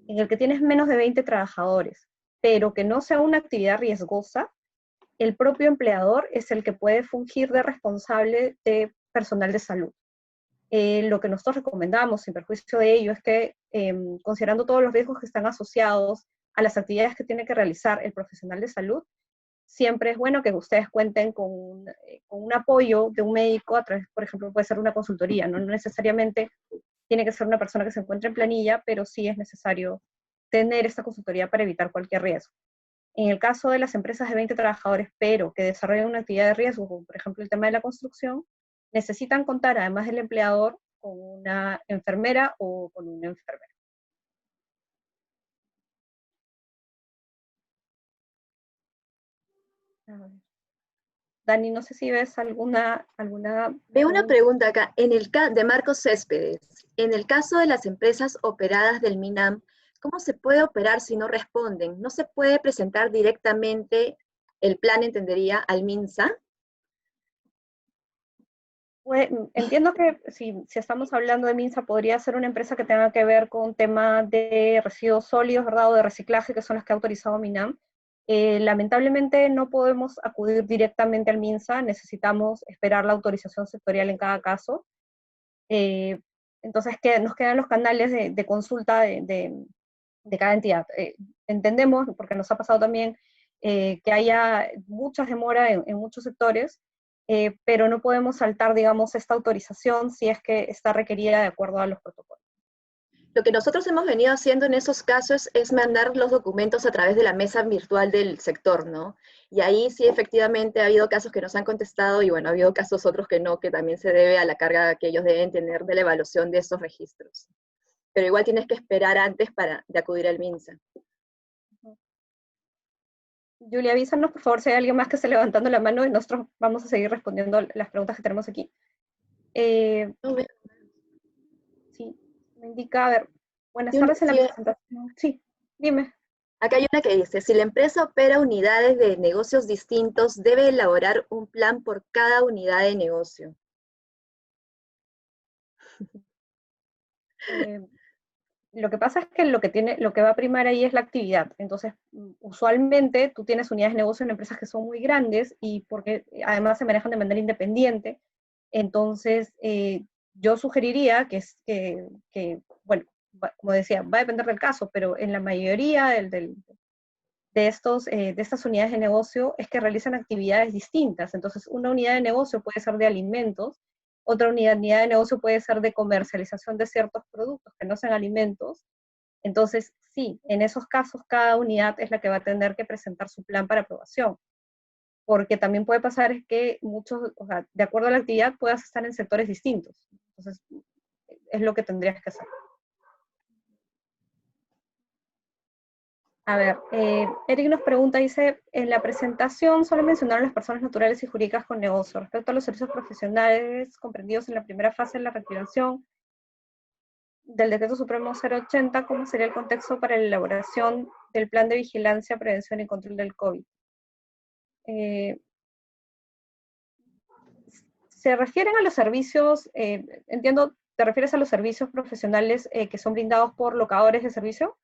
en el que tienes menos de 20 trabajadores, pero que no sea una actividad riesgosa, el propio empleador es el que puede fungir de responsable de personal de salud. Lo que nosotros recomendamos, sin perjuicio de ello, es que, considerando todos los riesgos que están asociados a las actividades que tiene que realizar el profesional de salud, siempre es bueno que ustedes cuenten con un apoyo de un médico a través, por ejemplo, puede ser una consultoría, no necesariamente tiene que ser una persona que se encuentre en planilla, pero sí es necesario tener esta consultoría para evitar cualquier riesgo. En el caso de las empresas de 20 trabajadores, pero que desarrollan una actividad de riesgo, como por ejemplo el tema de la construcción, necesitan contar, además del empleador, con una enfermera o con un enfermero. Dani, no sé si ves alguna Veo una pregunta acá, de Marcos Céspedes. En el caso de las empresas operadas del MINAM, ¿cómo se puede operar si no responden? ¿No se puede presentar directamente el plan, entendería, al MINSA? Pues, entiendo que si estamos hablando de MINSA, podría ser una empresa que tenga que ver con temas de residuos sólidos, ¿verdad? O de reciclaje, que son las que ha autorizado MINAM. Lamentablemente no podemos acudir directamente al MINSA, necesitamos esperar la autorización sectorial en cada caso. Entonces nos quedan los canales de consulta de cada entidad. Entendemos, porque nos ha pasado también, que haya muchas demoras en muchos sectores, pero no podemos saltar, digamos, esta autorización si es que está requerida de acuerdo a los protocolos. Lo que nosotros hemos venido haciendo en esos casos es mandar los documentos a través de la mesa virtual del sector, ¿no? Y ahí sí efectivamente ha habido casos que nos han contestado y bueno, ha habido casos otros que no, que también se debe a la carga que ellos deben tener de la evaluación de esos registros. Pero igual tienes que esperar antes de acudir al MINSA. Julia, avísanos por favor si hay alguien más que esté levantando la mano y nosotros vamos a seguir respondiendo las preguntas que tenemos aquí. Sí, me indica, a ver, buenas tardes en la presentación. Sí, dime. Acá hay una que dice, si la empresa opera unidades de negocios distintos, debe elaborar un plan por cada unidad de negocio. Lo que pasa es que lo que va a primar ahí es la actividad. Entonces, usualmente tú tienes unidades de negocio en empresas que son muy grandes y porque además se manejan de manera independiente. Entonces, yo sugeriría bueno, como decía, va a depender del caso, pero en la mayoría de estas unidades de negocio es que realizan actividades distintas. Entonces, una unidad de negocio puede ser de alimentos, otra unidad de negocio puede ser de comercialización de ciertos productos que no sean alimentos. Entonces, sí, en esos casos cada unidad es la que va a tener que presentar su plan para aprobación, porque también puede pasar que muchos, o sea, de acuerdo a la actividad puedas estar en sectores distintos. Entonces, es lo que tendrías que hacer. A ver, Eric nos pregunta, dice, en la presentación solo mencionaron las personas naturales y jurídicas con negocio. Respecto a los servicios profesionales comprendidos en la primera fase de la reactivación del Decreto Supremo 080, ¿cómo sería el contexto para la elaboración del Plan de Vigilancia, Prevención y Control del COVID? Se refieren a los servicios, entiendo, ¿te refieres a los servicios profesionales que son brindados por locadores de servicio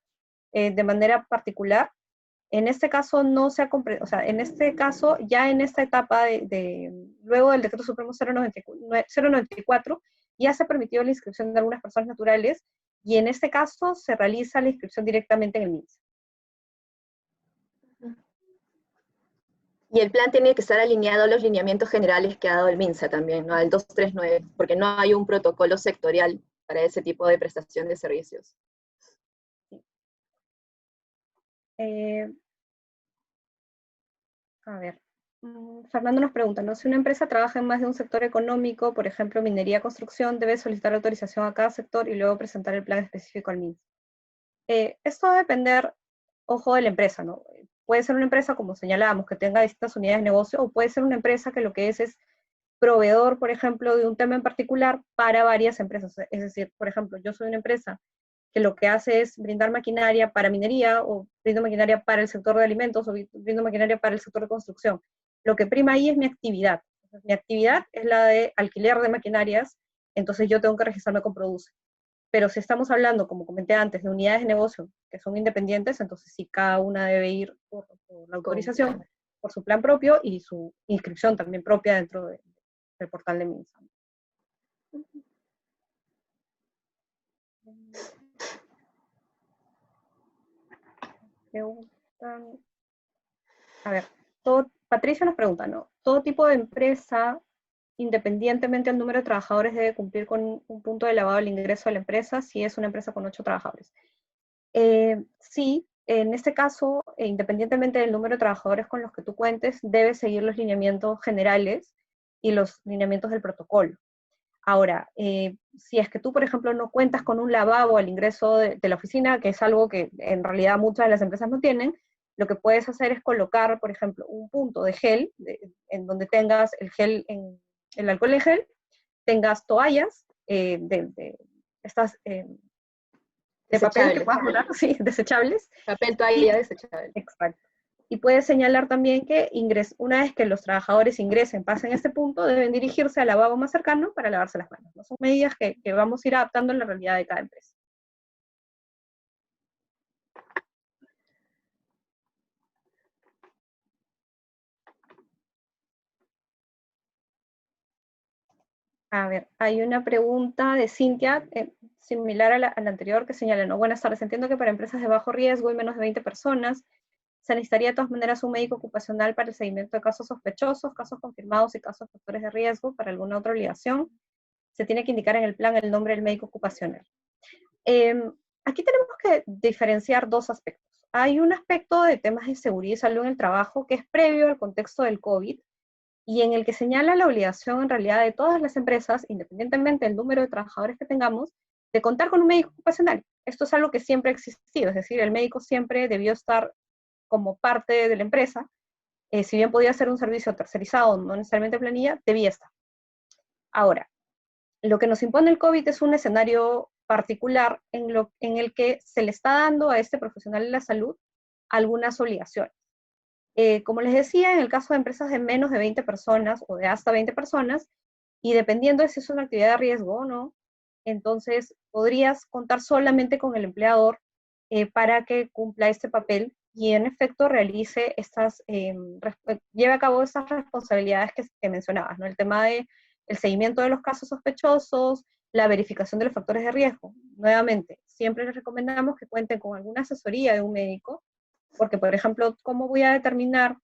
de manera particular? En este caso no se ha o sea, en este caso, ya en esta etapa luego del Decreto Supremo 094, ya se ha permitido la inscripción de algunas personas naturales, y en este caso se realiza la inscripción directamente en el MINSA. Y el plan tiene que estar alineado a los lineamientos generales que ha dado el MINSA también, ¿no? Al 239, porque no hay un protocolo sectorial para ese tipo de prestación de servicios. A ver, Fernando nos pregunta, ¿no? Si una empresa trabaja en más de un sector económico, por ejemplo, minería, construcción, debe solicitar autorización a cada sector y luego presentar el plan específico al MINSA. Esto va a depender, ojo, de la empresa, ¿no? Puede ser una empresa, como señalábamos, que tenga distintas unidades de negocio, o puede ser una empresa que lo que es proveedor, por ejemplo, de un tema en particular para varias empresas. Es decir, por ejemplo, yo soy una empresa que lo que hace es brindar maquinaria para minería, o brindo maquinaria para el sector de alimentos, o brindo maquinaria para el sector de construcción. Lo que prima ahí es mi actividad. Entonces, mi actividad es la de alquiler de maquinarias, entonces yo tengo que registrarme con Produce. Pero si estamos hablando, como comenté antes, de unidades de negocio que son independientes, entonces sí, cada una debe ir por la autorización, por su plan propio y su inscripción también propia dentro del portal de MINSA. A ver, Patricia nos pregunta, ¿no? Todo tipo de empresa, independientemente del número de trabajadores, debe cumplir con un punto de elevado al ingreso de la empresa si es una empresa con 8 trabajadores. Sí, en este caso, independientemente del número de trabajadores con los que tú cuentes, debes seguir los lineamientos generales y los lineamientos del protocolo. Ahora, si es que tú, por ejemplo, no cuentas con un lavabo al ingreso de la oficina, que es algo que en realidad muchas de las empresas no tienen, lo que puedes hacer es colocar, por ejemplo, un punto de gel, en donde tengas el gel, el alcohol en gel, tengas toallas estas de papel que puedas durar, sí, desechables. Papel, toalla, desechable. Exacto. Y puedes señalar también que una vez que los trabajadores ingresen, pasen a este punto, deben dirigirse al lavabo más cercano para lavarse las manos, ¿no? Son medidas que vamos a ir adaptando en la realidad de cada empresa. A ver, hay una pregunta de Cintia, similar a la anterior, que señala, ¿no? Buenas tardes, entiendo que para empresas de bajo riesgo y menos de 20 personas, se necesitaría de todas maneras un médico ocupacional para el seguimiento de casos sospechosos, casos confirmados y casos de factores de riesgo para alguna otra obligación. Se tiene que indicar en el plan el nombre del médico ocupacional. Aquí tenemos que diferenciar dos aspectos. Hay un aspecto de temas de seguridad y salud en el trabajo que es previo al contexto del COVID y en el que señala la obligación en realidad de todas las empresas, independientemente del número de trabajadores que tengamos, de contar con un médico ocupacional. Esto es algo que siempre ha existido, es decir, el médico siempre debió estar como parte de la empresa, si bien podía ser un servicio tercerizado, no necesariamente planilla, debía estar. Ahora, lo que nos impone el COVID es un escenario particular en el que se le está dando a este profesional de la salud algunas obligaciones. Como les decía, en el caso de empresas de menos de 20 personas o de hasta 20 personas, y dependiendo de si es una actividad de riesgo o no, entonces podrías contar solamente con el empleador para que cumpla este papel y en efecto realice estas, lleve a cabo estas responsabilidades que mencionabas, ¿no? El tema de el seguimiento de los casos sospechosos, la verificación de los factores de riesgo. Nuevamente, siempre les recomendamos que cuenten con alguna asesoría de un médico, porque, por ejemplo, ¿cómo voy a determinar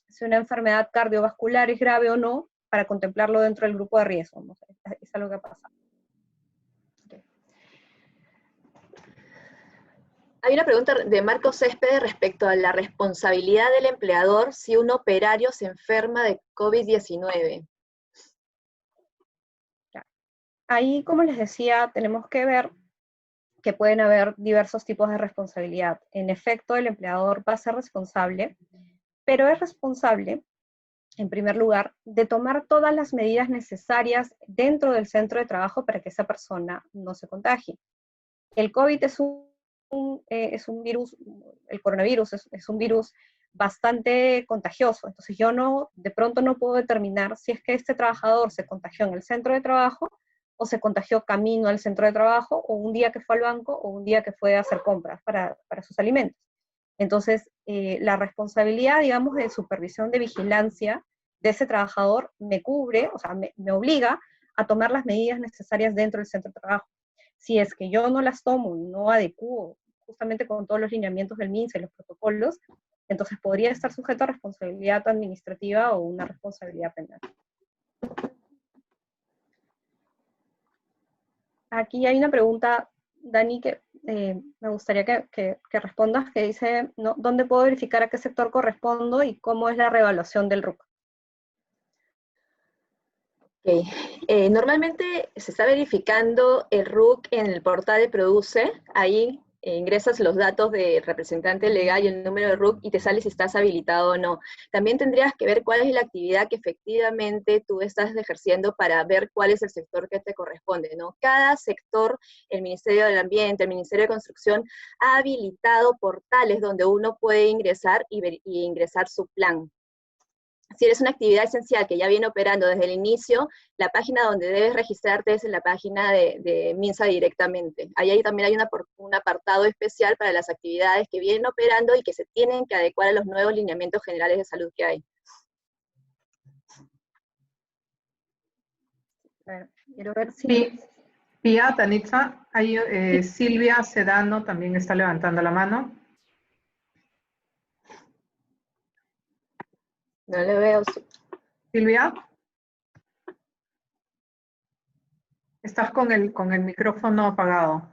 si una enfermedad cardiovascular es grave o no para contemplarlo dentro del grupo de riesgo? ¿No? Es algo que pasa. Okay. Hay una pregunta de Marco Céspedes respecto a la responsabilidad del empleador si un operario se enferma de COVID-19. Ahí, como les decía, tenemos que ver que pueden haber diversos tipos de responsabilidad. En efecto, el empleador va a ser responsable, pero es responsable, en primer lugar, de tomar todas las medidas necesarias dentro del centro de trabajo para que esa persona no se contagie. El COVID es un virus, el coronavirus es un virus bastante contagioso, entonces yo de pronto no puedo determinar si es que este trabajador se contagió en el centro de trabajo o se contagió camino al centro de trabajo, o un día que fue al banco, o un día que fue a hacer compras para sus alimentos. Entonces, la responsabilidad, digamos, de supervisión de vigilancia de ese trabajador me cubre, o sea, me obliga a tomar las medidas necesarias dentro del centro de trabajo. Si es que yo no las tomo y no adecuo justamente con todos los lineamientos del MINSA y los protocolos, entonces podría estar sujeto a responsabilidad administrativa o una responsabilidad penal. Aquí hay una pregunta, Dani, que me gustaría que respondas, que dice, ¿no? ¿Dónde puedo verificar a qué sector correspondo y cómo es la reevaluación del RUC? Okay. Normalmente se está verificando el RUC en el portal de Produce, ahí ingresas los datos del representante legal y el número de RUC y te sale si estás habilitado o no. También tendrías que ver cuál es la actividad que efectivamente tú estás ejerciendo para ver cuál es el sector que te corresponde, ¿no? Cada sector, el Ministerio del Ambiente, el Ministerio de Construcción, ha habilitado portales donde uno puede ingresar y ingresar su plan. Si eres una actividad esencial que ya viene operando desde el inicio, la página donde debes registrarte es en la página de MINSA directamente. Ahí también hay un apartado especial para las actividades que vienen operando y que se tienen que adecuar a los nuevos lineamientos generales de salud que hay. Bueno, quiero ver si... Sí. Pía, Tanitza, Silvia Sedano también está levantando la mano. No le veo. Silvia. Estás con el micrófono apagado.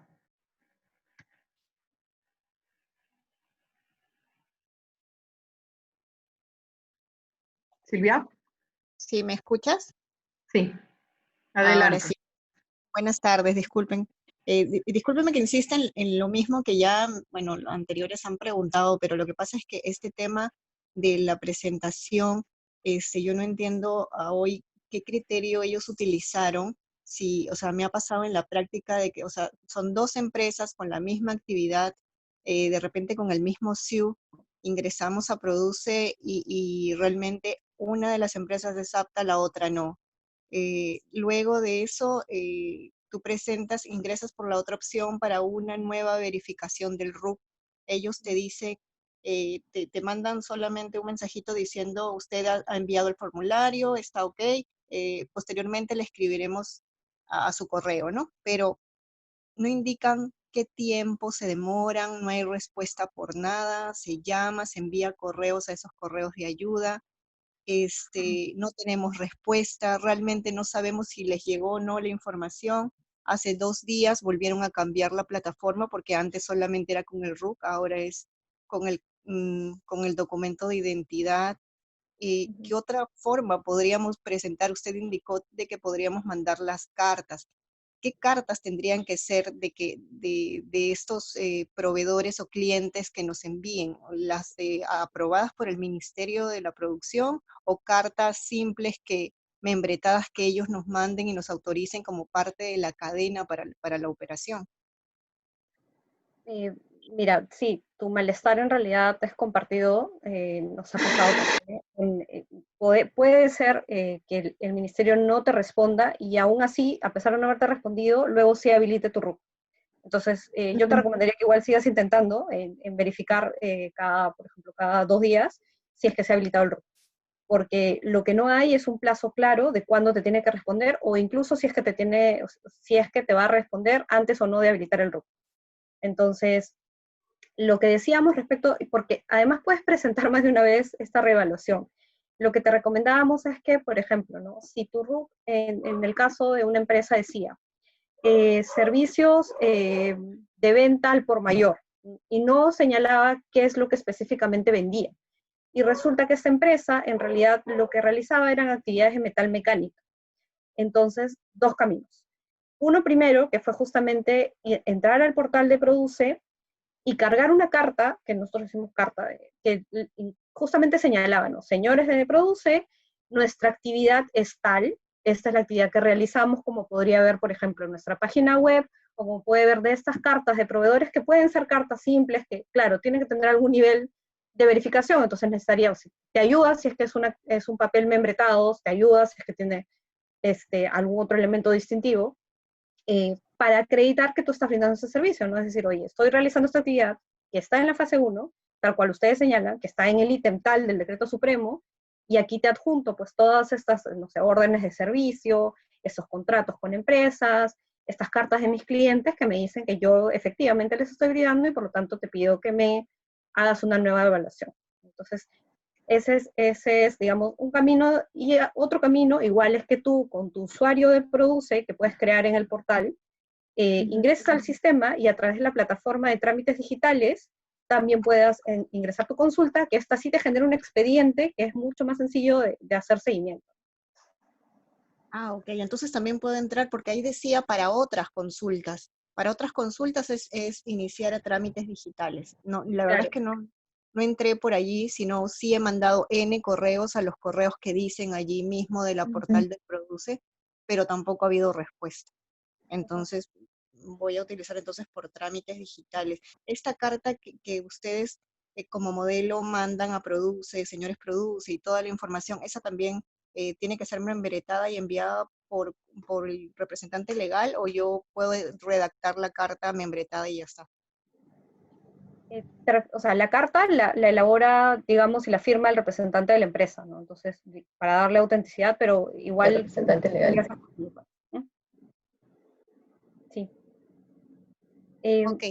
Silvia. ¿Sí me escuchas? Sí, Ahora adelante. sí. Buenas tardes, disculpen. Discúlpenme que insista en lo mismo que ya, bueno, los anteriores han preguntado, pero lo que pasa es que este tema de la presentación, yo no entiendo hoy qué criterio ellos utilizaron. Si, o sea, me ha pasado en la práctica de que, o sea, son dos empresas con la misma actividad, de repente con el mismo SIU, ingresamos a Produce y realmente una de las empresas es apta, la otra no. Luego de eso, tú ingresas por la otra opción para una nueva verificación del RUC. Ellos te dicen, te mandan solamente un mensajito diciendo, usted ha enviado el formulario, está ok, posteriormente le escribiremos a su correo, ¿no? Pero no indican qué tiempo se demoran, no hay respuesta por nada, se llama, se envía correos a esos correos de ayuda. No tenemos respuesta, realmente no sabemos si les llegó o no la información. Hace 2 días volvieron a cambiar la plataforma porque antes solamente era con el RUC, ahora es con el documento de identidad. ¿Qué otra forma podríamos presentar? Usted indicó de que podríamos mandar las cartas. ¿Qué cartas tendrían que ser de estos proveedores o clientes que nos envíen? ¿Las aprobadas por el Ministerio de la Producción o cartas simples membretadas que ellos nos manden y nos autoricen como parte de la cadena para la operación? Mira, sí, tu malestar en realidad es compartido, nos ha pasado también. Puede ser que el ministerio no te responda y aún así, a pesar de no haberte respondido, luego sí habilite tu RUC. Entonces, yo te recomendaría que igual sigas intentando en verificar por ejemplo, cada 2 días si es que se ha habilitado el RUC. Porque lo que no hay es un plazo claro de cuándo te tiene que responder o incluso si es que si es que te va a responder antes o no de habilitar el RUC. Entonces, lo que decíamos respecto, porque además puedes presentar más de una vez esta reevaluación. Lo que te recomendábamos es que, por ejemplo, ¿no? Si tu RUC, en el caso de una empresa decía, servicios de venta al por mayor, y no señalaba qué es lo que específicamente vendía. Y resulta que esta empresa, en realidad, lo que realizaba eran actividades de metal mecánica. Entonces, 2 caminos. Uno primero, que fue justamente entrar al portal de Produce y cargar una carta, que nosotros hicimos carta, que justamente señalaba, ¿no? Señores de Produce, nuestra actividad es tal, esta es la actividad que realizamos, como podría ver, por ejemplo, en nuestra página web, o como puede ver de estas cartas de proveedores, que pueden ser cartas simples, que claro, tienen que tener algún nivel de verificación, entonces necesitaría, te ayuda si es que es un papel membretado, te ayuda si es que tiene algún otro elemento distintivo, para acreditar que tú estás brindando ese servicio, ¿no? Es decir, oye, estoy realizando esta actividad que está en la fase 1, tal cual ustedes señalan, que está en el ítem tal del decreto supremo, y aquí te adjunto pues todas estas, no sé, órdenes de servicio, esos contratos con empresas, estas cartas de mis clientes que me dicen que yo efectivamente les estoy brindando y por lo tanto te pido que me hagas una nueva evaluación. Entonces, ese es, digamos, un camino, y otro camino igual es que tú con tu usuario de Produce, que puedes crear en el portal, ingresas al sistema y a través de la plataforma de trámites digitales también puedas ingresar tu consulta, que esta sí te genera un expediente que es mucho más sencillo de hacer seguimiento. Ah, ok, entonces también puedo entrar, porque ahí decía para otras consultas. Para otras consultas es iniciar a trámites digitales. No, la verdad Claro. es que no entré por allí, sino sí he mandado N correos a los correos que dicen allí mismo de la portal de Produce, pero tampoco ha habido respuesta. Entonces, voy a utilizar entonces por trámites digitales. Esta carta que ustedes como modelo mandan a Produce, señores Produce y toda la información, esa también tiene que ser membretada y enviada por el representante legal, o yo puedo redactar la carta membretada y ya está. O sea, la carta la elabora, digamos, y la firma el representante de la empresa, ¿no? Entonces, para darle autenticidad, pero igual... El representante legal. Sí. Ok.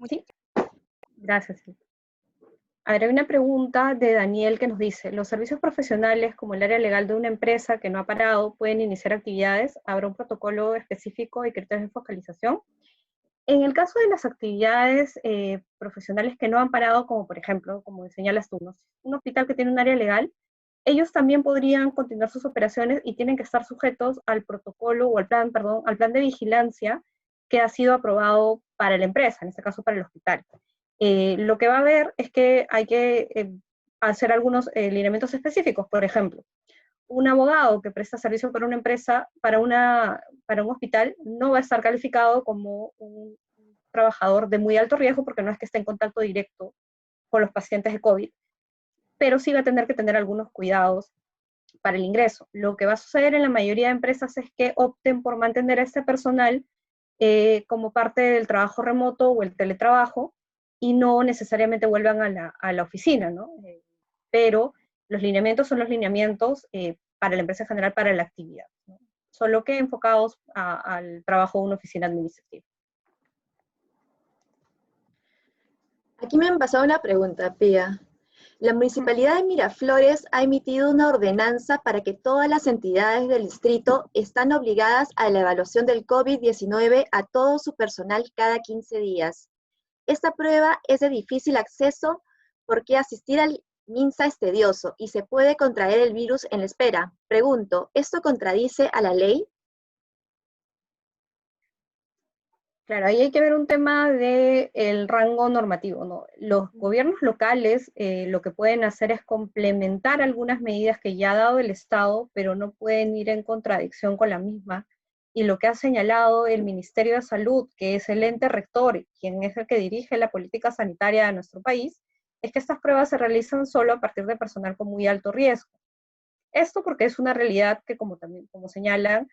¿Sí? Gracias. Sí. A ver, hay una pregunta de Daniel que nos dice, ¿los servicios profesionales como el área legal de una empresa que no ha parado pueden iniciar actividades? ¿Habrá un protocolo específico y criterios de focalización? En el caso de las actividades profesionales que no han parado, como por ejemplo, como señalas tú, ¿no? Un hospital que tiene un área legal, ellos también podrían continuar sus operaciones y tienen que estar sujetos al protocolo o al plan de vigilancia que ha sido aprobado para la empresa, en este caso para el hospital. Lo que va a haber es que hay que hacer algunos lineamientos específicos. Por ejemplo, un abogado que presta servicio para una empresa, para un hospital, no va a estar calificado como un trabajador de muy alto riesgo porque no es que esté en contacto directo con los pacientes de COVID, pero sí va a tener que tener algunos cuidados para el ingreso. Lo que va a suceder en la mayoría de empresas es que opten por mantener a este personal como parte del trabajo remoto o el teletrabajo y no necesariamente vuelvan a la oficina, ¿no? Pero los lineamientos son los lineamientos para la empresa en general, para la actividad, ¿no? Solo que enfocados al trabajo de una oficina administrativa. Aquí me han pasado una pregunta, Pía. La Municipalidad de Miraflores ha emitido una ordenanza para que todas las entidades del distrito están obligadas a la evaluación del COVID-19 a todo su personal cada 15 días. Esta prueba es de difícil acceso porque asistir al MINSA es tedioso y se puede contraer el virus en la espera. Pregunto, ¿esto contradice a la ley? Claro, ahí hay que ver un tema del rango normativo, ¿no? Los gobiernos locales lo que pueden hacer es complementar algunas medidas que ya ha dado el Estado, pero no pueden ir en contradicción con la misma, y lo que ha señalado el Ministerio de Salud, que es el ente rector, quien es el que dirige la política sanitaria de nuestro país, es que estas pruebas se realizan solo a partir de personal con muy alto riesgo. Esto porque es una realidad que, como señalan,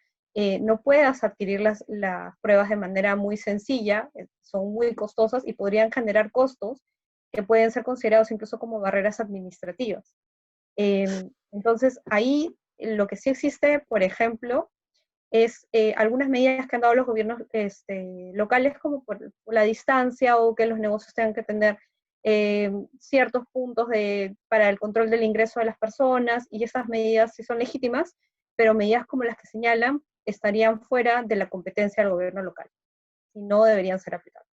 no puedas adquirir las pruebas de manera muy sencilla, son muy costosas y podrían generar costos que pueden ser considerados incluso como barreras administrativas. Entonces, ahí lo que sí existe, por ejemplo, es algunas medidas que han dado los gobiernos locales, como por la distancia o que los negocios tengan que tener ciertos puntos para el control del ingreso de las personas, y esas medidas sí son legítimas, pero medidas como las que señalan estarían fuera de la competencia del gobierno local y no deberían ser aplicadas.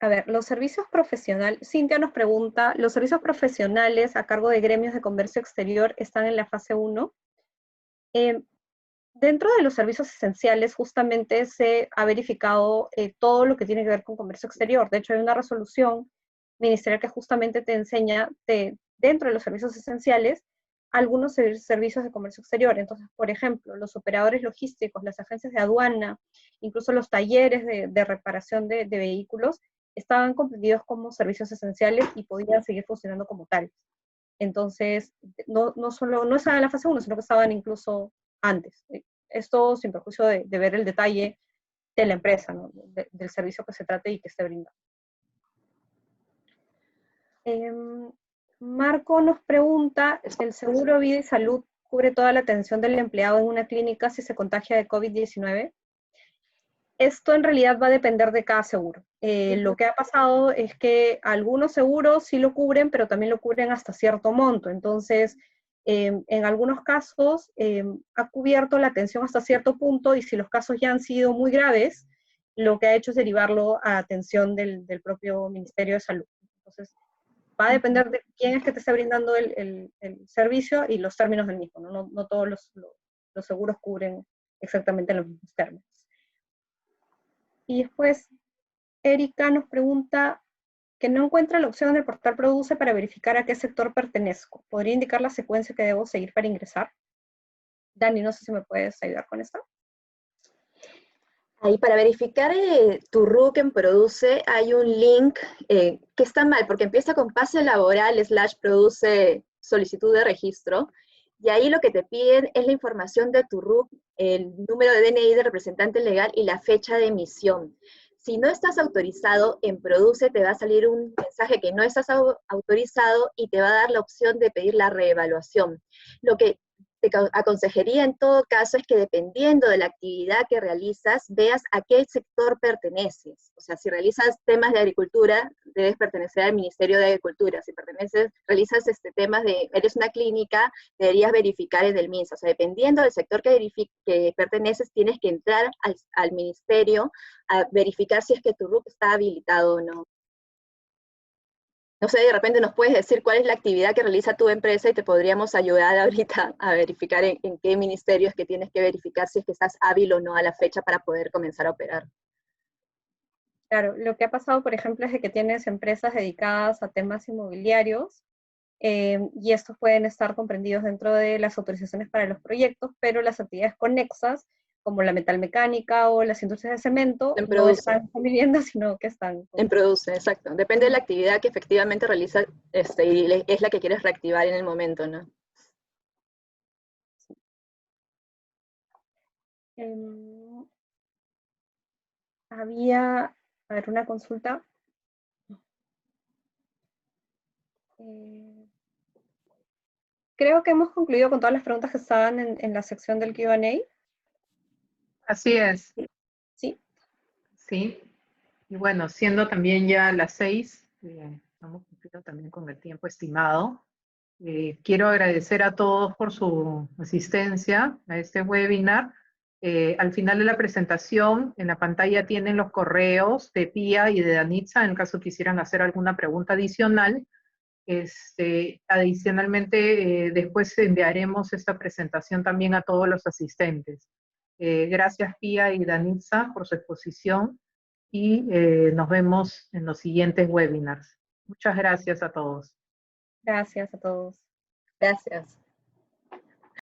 A ver, los servicios profesionales, Cintia nos pregunta, ¿los servicios profesionales a cargo de gremios de comercio exterior están en la fase 1? Dentro de los servicios esenciales, justamente se ha verificado todo lo que tiene que ver con comercio exterior. De hecho, hay una resolución ministerial que justamente te enseña, dentro de los servicios esenciales, algunos servicios de comercio exterior. Entonces, por ejemplo, los operadores logísticos, las agencias de aduana, incluso los talleres de reparación de vehículos, estaban comprendidos como servicios esenciales y podían seguir funcionando como tales. Entonces, no estaban en la fase 1, sino que estaban incluso antes. Esto sin perjuicio de ver el detalle de la empresa, ¿no? Del servicio que se trate y que esté brindando. Marco nos pregunta, ¿el seguro vida y salud cubre toda la atención del empleado en una clínica si se contagia de COVID-19? Esto en realidad va a depender de cada seguro. Lo que ha pasado es que algunos seguros sí lo cubren, pero también lo cubren hasta cierto monto. Entonces, en algunos casos ha cubierto la atención hasta cierto punto, y si los casos ya han sido muy graves, lo que ha hecho es derivarlo a atención del propio Ministerio de Salud. Entonces, va a depender de quién es que te está brindando el servicio y los términos del mismo, ¿no? No todos los seguros cubren exactamente los mismos términos. Y después, Erika nos pregunta que no encuentra la opción del portal Produce para verificar a qué sector pertenezco. ¿Podría indicar la secuencia que debo seguir para ingresar? Dani, no sé si me puedes ayudar con esto. Ahí para verificar tu RUC en Produce hay un link que está mal, porque empieza con pase laboral / produce solicitud de registro, y ahí lo que te piden es la información de tu RUC, el número de DNI del representante legal y la fecha de emisión. Si no estás autorizado, en Produce te va a salir un mensaje que no estás autorizado y te va a dar la opción de pedir la reevaluación. Lo que te aconsejaría en todo caso es que, dependiendo de la actividad que realizas, veas a qué sector perteneces. O sea, si realizas temas de agricultura, debes pertenecer al Ministerio de Agricultura. Si realizas temas eres una clínica, deberías verificar en el MINSA. O sea, dependiendo del sector que perteneces, tienes que entrar al ministerio a verificar si es que tu RUC está habilitado o no. No sé, de repente nos puedes decir cuál es la actividad que realiza tu empresa y te podríamos ayudar ahorita a verificar en qué ministerio es que tienes que verificar si es que estás hábil o no a la fecha para poder comenzar a operar. Claro, lo que ha pasado, por ejemplo, es de que tienes empresas dedicadas a temas inmobiliarios, y estos pueden estar comprendidos dentro de las autorizaciones para los proyectos, pero las actividades conexas, como la metalmecánica o las industrias de cemento, no están conviviendo, sino que están... En Produce, exacto. Depende de la actividad que efectivamente realiza y es la que quieres reactivar en el momento, ¿no? Había, a ver, una consulta. Creo que hemos concluido con todas las preguntas que estaban en la sección del Q&A. Así es. Sí. Sí. Y bueno, siendo también ya las 6, estamos cumpliendo también con el tiempo estimado. Quiero agradecer a todos por su asistencia a este webinar. Al final de la presentación, en la pantalla tienen los correos de Pía y de Danitza, en caso quisieran hacer alguna pregunta adicional. Adicionalmente, después enviaremos esta presentación también a todos los asistentes. Gracias, Pía y Danitza, por su exposición, y nos vemos en los siguientes webinars. Muchas gracias a todos. Gracias a todos. Gracias.